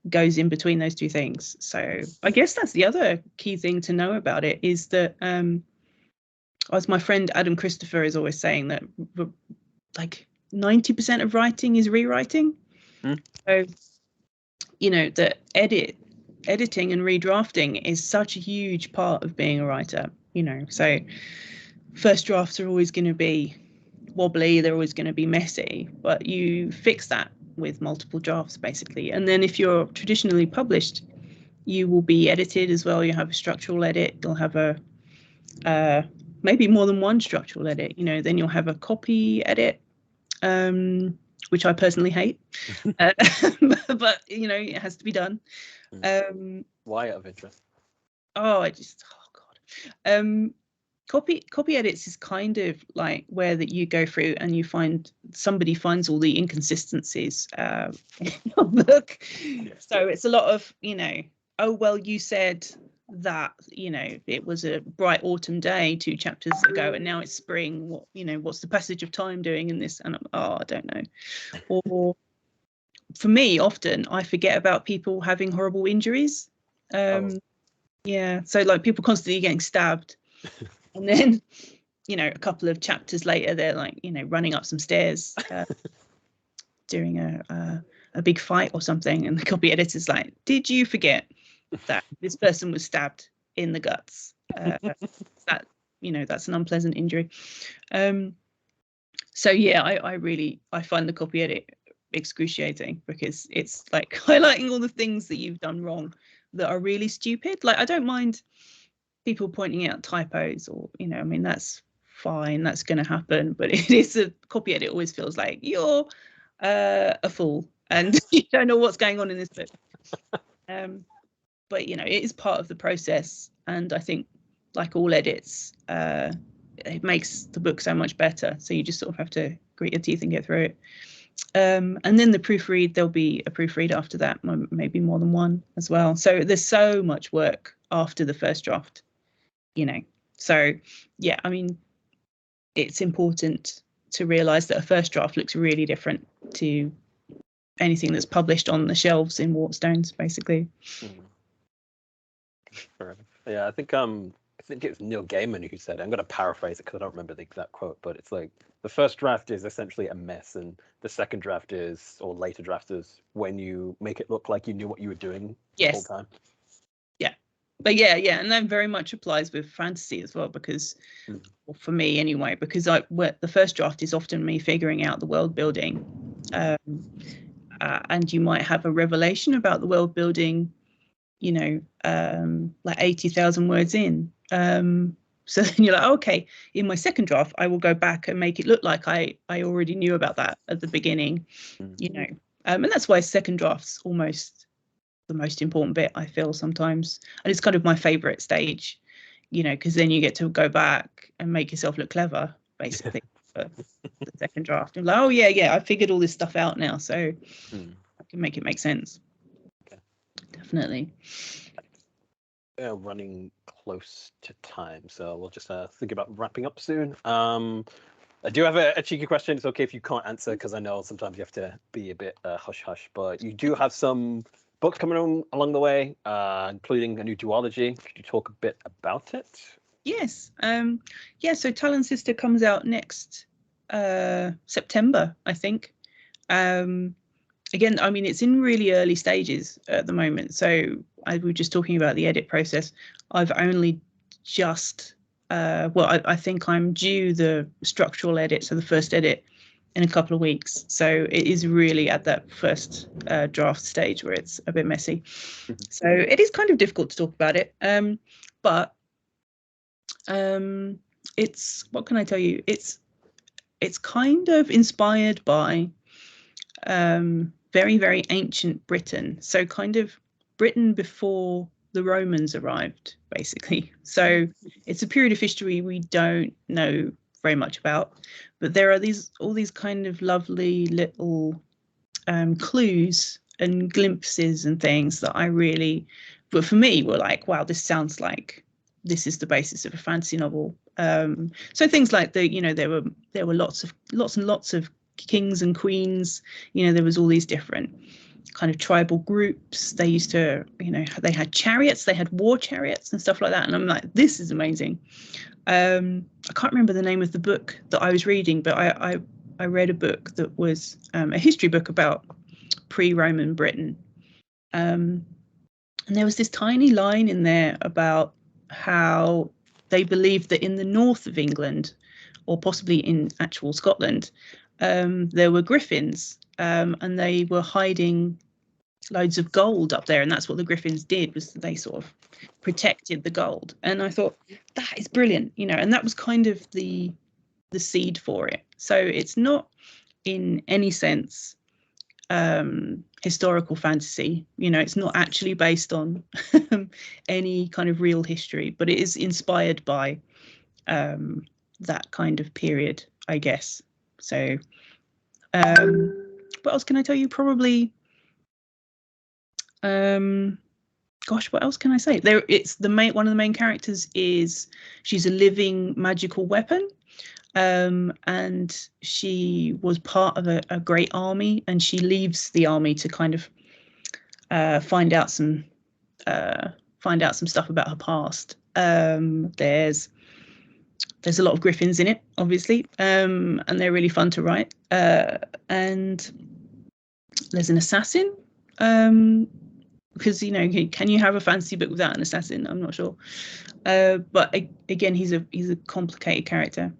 goes in between those two things. So I guess that's the other key thing to know about it, is that as my friend Adam Christopher is always saying, that like 90% of writing is rewriting. So, you know, that editing and redrafting is such a huge part of being a writer, you know. So first drafts are always going to be wobbly, they're always going to be messy, but you fix that with multiple drafts basically. And then if you're traditionally published, you will be edited as well. You have a structural edit, you'll have a maybe more than one structural edit, you know. Then you'll have a copy edit, which I personally hate, but you know, it has to be done. Why, out of interest? Oh god. Copy edits is kind of like where that you go through and you somebody finds all the inconsistencies in your book. So it's a lot of, you know, oh well, you said that, you know, it was a bright autumn day 2 chapters ago and now it's spring. What, you know, what's the passage of time doing in this? And I don't know. Or for me, often I forget about people having horrible injuries. Yeah, so like people constantly getting stabbed. And then, you know, a couple of chapters later, they're like, you know, running up some stairs during a big fight or something. And the copy editor's like, did you forget that this person was stabbed in the guts? That, you know, that's an unpleasant injury. So yeah, I find the copy edit excruciating, because it's like highlighting all the things that you've done wrong that are really stupid. Like, I don't mind people pointing out typos, or, you know, I mean, that's fine, that's going to happen, but it is a copy edit always feels like you're a fool and you don't know what's going on in this book. But you know, it is part of the process, and I think, like all edits, it makes the book so much better. So you just sort of have to grit your teeth and get through it. And then the proofread, there'll be a proofread after that, maybe more than one as well. So there's so much work after the first draft, you know. So yeah, I mean, it's important to realize that a first draft looks really different to anything that's published on the shelves in Waterstones, basically. Yeah, I think it was Neil Gaiman who said, I'm going to paraphrase it because I don't remember the exact quote, but it's like, the first draft is essentially a mess, and the second draft is, or later draft is, when you make it look like you knew what you were doing the whole time. Yeah. But yeah, and that very much applies with fantasy as well, because, well, for me anyway, because the first draft is often me figuring out the world building, and you might have a revelation about the world building, you know, like 80,000 words in. So then you're like, okay, in my second draft, I will go back and make it look like I already knew about that at the beginning, you know. And that's why second draft's almost the most important bit, I feel, sometimes. And it's kind of my favorite stage, you know, because then you get to go back and make yourself look clever, basically, for the second draft. You're like, oh yeah, I figured all this stuff out now, so I can make it make sense. Okay. Definitely. Running close to time, so we'll just think about wrapping up soon. I do have a cheeky question. It's okay if you can't answer, because I know sometimes you have to be a bit hush-hush, but you do have some books coming along the way, including a new duology. Could you talk a bit about it? Yes. Yeah, so Talon Sister comes out next September, I think. Again, I mean, it's in really early stages at the moment. So we were just talking about the edit process. I've only just, I think I'm due the structural edit, so the first edit, in a couple of weeks. So it is really at that first draft stage where it's a bit messy. So it is kind of difficult to talk about it. But it's, what can I tell you? It's kind of inspired by very, very ancient Britain. So kind of Britain before the Romans arrived, basically. So it's a period of history we don't know very much about, but there are all these kind of lovely little clues and glimpses and things that I really, but for me, were like, wow, this sounds like this is the basis of a fantasy novel. So things like there were lots and lots of kings and queens. There was all these different kind of tribal groups. They used to, they had chariots, they had war chariots and stuff like that. And I'm like, this is amazing. I can't remember the name of the book that I was reading, but I read a book that was a history book about pre-Roman Britain. And there was this tiny line in there about how they believed that in the north of England, or possibly in actual Scotland, there were griffins, and they were hiding loads of gold up there. And that's what the griffins did, was they sort of protected the gold. And I thought, that is brilliant, and that was kind of the seed for it. So it's not in any sense historical fantasy. It's not actually based on any kind of real history, but it is inspired by that kind of period, I guess. So what else can I tell you? Probably what else can I say? It's one of the main characters she's a living magical weapon. And she was part of a great army, and she leaves the army to kind of find out some stuff about her past. There's a lot of griffins in it, obviously, and they're really fun to write. And there's an assassin, because can you have a fantasy book without an assassin? I'm not sure. But again, he's a complicated character.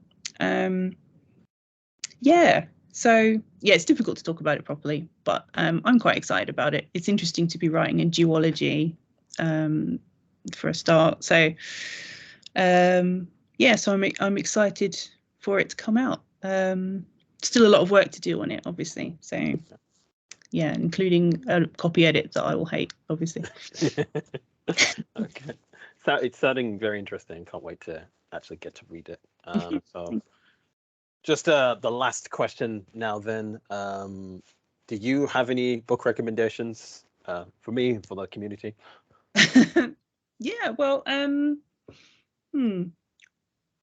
It's difficult to talk about it properly, but I'm quite excited about it. It's interesting to be writing a duology for a start. So so I'm excited for it to come out. Still a lot of work to do on it, obviously. So yeah, including a copy edit that I will hate, obviously. Okay, so it's sounding very interesting. Can't wait to actually get to read it. So just the last question now then. Do you have any book recommendations for me, for the community? Yeah, well,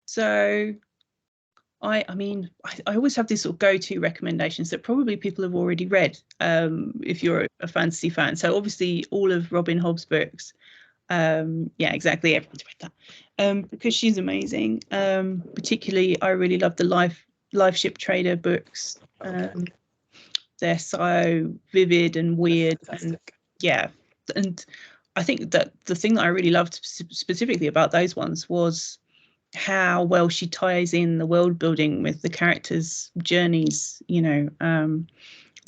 so I mean, I always have these sort of go-to recommendations that probably people have already read, if you're a fantasy fan. So obviously all of Robin Hobb's books. Yeah, exactly. Everyone's read that, because she's amazing. Particularly, I really love the Life Ship Trader books. They're so vivid and weird. And yeah, and I think that the thing that I really loved specifically about those ones was how well she ties in the world building with the characters' journeys. The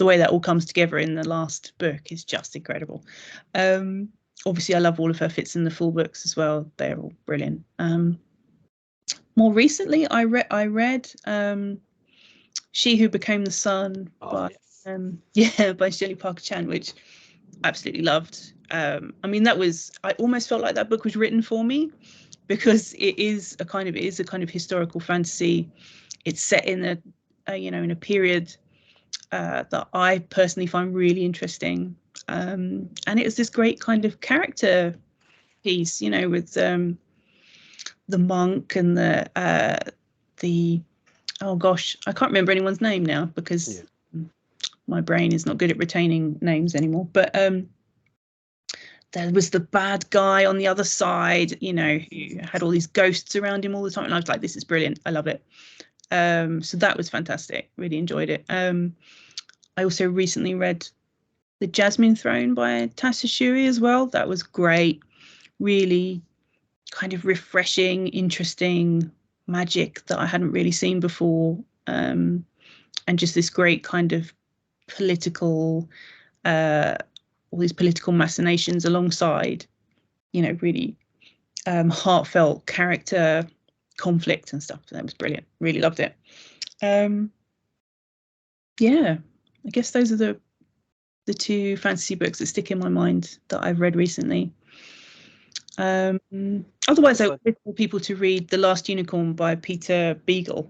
way that all comes together in the last book is just incredible. Obviously, I love all of her Fits in the Full books as well. They're all brilliant. More recently, I read She Who Became the Sun by Shelley Parker Chan, which I absolutely loved. I mean, I almost felt like that book was written for me, because it is a kind of historical fantasy. It's set in in a period that I personally find really interesting. And it was this great kind of character piece, with the monk and the oh gosh, I can't remember anyone's name now because my brain is not good at retaining names anymore. But there was the bad guy on the other side, you know, who had all these ghosts around him all the time. And I was like, this is brilliant. I love it. So that was fantastic. Really enjoyed it. I also recently read The Jasmine Throne by Tasha Suri as well. That was great. Really kind of refreshing, interesting magic that I hadn't really seen before. And just this great kind of political, all these political machinations alongside, you know, really heartfelt character conflict and stuff. That was brilliant. Really loved it. Yeah, I guess those are the two fantasy books that stick in my mind that I've read recently. Otherwise, I would tell people to read The Last Unicorn by Peter Beagle,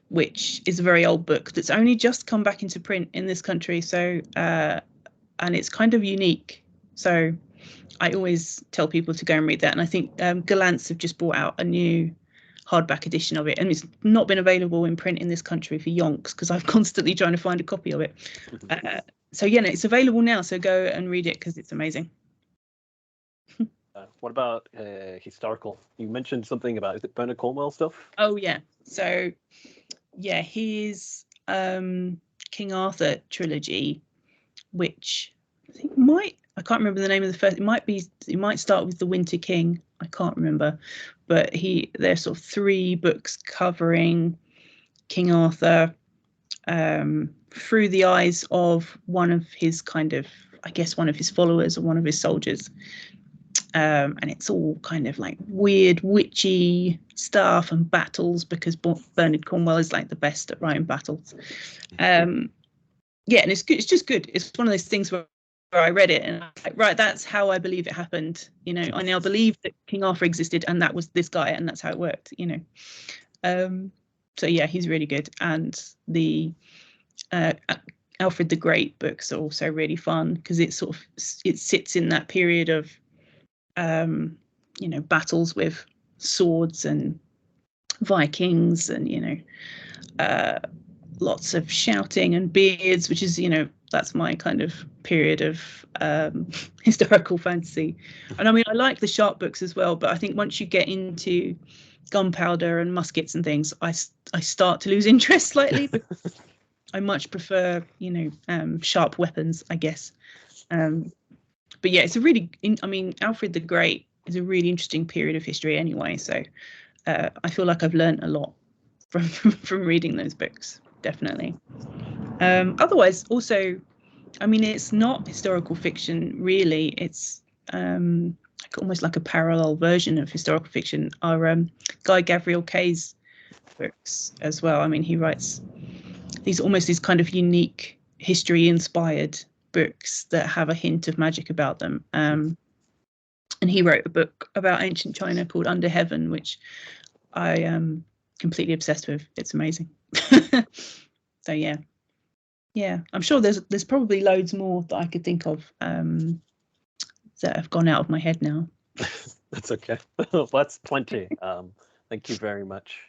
which is a very old book that's only just come back into print in this country. So, and it's kind of unique. So I always tell people to go and read that. And I think Galant's have just brought out a new hardback edition of it. And it's not been available in print in this country for yonks because I'm constantly trying to find a copy of it. So, yeah, no, it's available now. So go and read it because it's amazing. What about historical? You mentioned something about, is it Bernard Cornwell stuff? Oh, yeah. So, yeah, his King Arthur trilogy, which I think I can't remember the name of the first. It might start with The Winter King. I can't remember, but there's sort of 3 books covering King Arthur through the eyes of one of his one of his followers or one of his soldiers. And it's all kind of like weird witchy stuff and battles because Bernard Cornwell is like the best at writing battles. And it's good. It's just good. It's one of those things where I read it and I'm like, right, that's how I believe it happened. You know, I now believe that King Arthur existed and that was this guy and that's how it worked, you know. So yeah, he's really good. And the Alfred the Great books are also really fun because it sits in that period of you know, battles with swords and Vikings and, you know, lots of shouting and beards, which is, you know, that's my kind of period of historical fantasy. And I mean, I like the sharp books as well, but I think once you get into gunpowder and muskets and things, I start to lose interest slightly, because I much prefer, you know, sharp weapons, I guess. But yeah, it's Alfred the Great is a really interesting period of history anyway. So I feel like I've learned a lot from reading those books, definitely. Otherwise, also, I mean, it's not historical fiction, really. It's almost like a parallel version of historical fiction are Guy Gavriel Kay's books as well. I mean, he writes these kind of unique history-inspired books that have a hint of magic about them. And he wrote a book about ancient China called Under Heaven, which I am completely obsessed with. It's amazing. So yeah, I'm sure there's probably loads more that I could think of that have gone out of my head now. That's okay. Well, that's plenty. Thank you very much.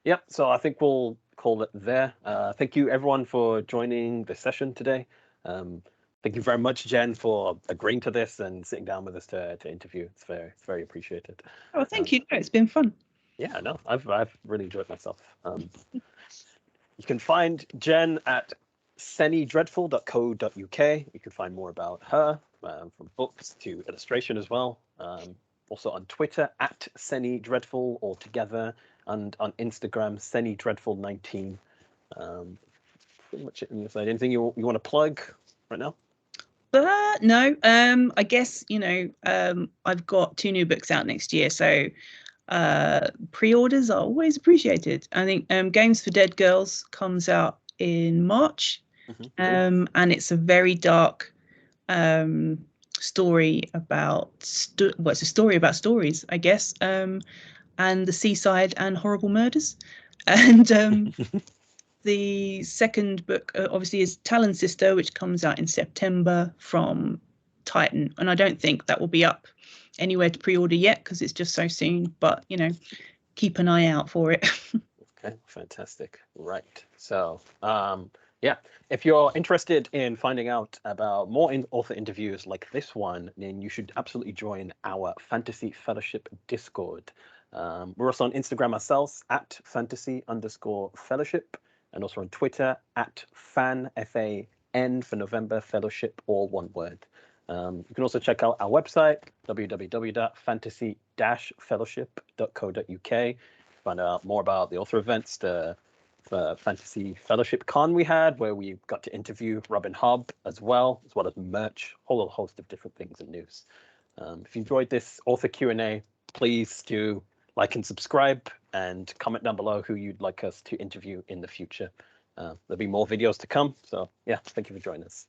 Yeah, so I think we'll call it there. Thank you everyone for joining the session today. Thank you very much, Jen, for agreeing to this and sitting down with us to interview. It's very appreciated. Oh, thank you. No, it's been fun. Yeah, no, I've really enjoyed myself. You can find Jen at sennydreadful.co.uk. You can find more about her, from books to illustration as well. Also on Twitter at sennydreadful altogether, and on Instagram sennydreadful19. Pretty much it on your side. Anything you want to plug right now? No. I guess, you know, I've got 2 new books out next year, so pre-orders are always appreciated. I think Games for Dead Girls comes out in March. And it's a very dark story about it's a story about stories, I guess, and the seaside and horrible murders. And the second book obviously is Talon Sister, which comes out in September from Titan, and I don't think that will be up anywhere to pre-order yet because it's just so soon, but you know, keep an eye out for it. Okay, fantastic. Right. So, yeah, if you're interested in finding out about more author interviews like this one, then you should absolutely join our Fantasy Fellowship Discord. We're also on Instagram ourselves at fantasy_fellowship, and also on Twitter at FAN for November Fellowship, all one word. You can also check out our website, www.fantasy-fellowship.co.uk. Find out more about the author events, the Fantasy Fellowship Con we had, where we got to interview Robin Hobb as well as merch, a whole host of different things and news. If you enjoyed this author Q&A, please do like and subscribe and comment down below who you'd like us to interview in the future. There'll be more videos to come. So yeah, thank you for joining us.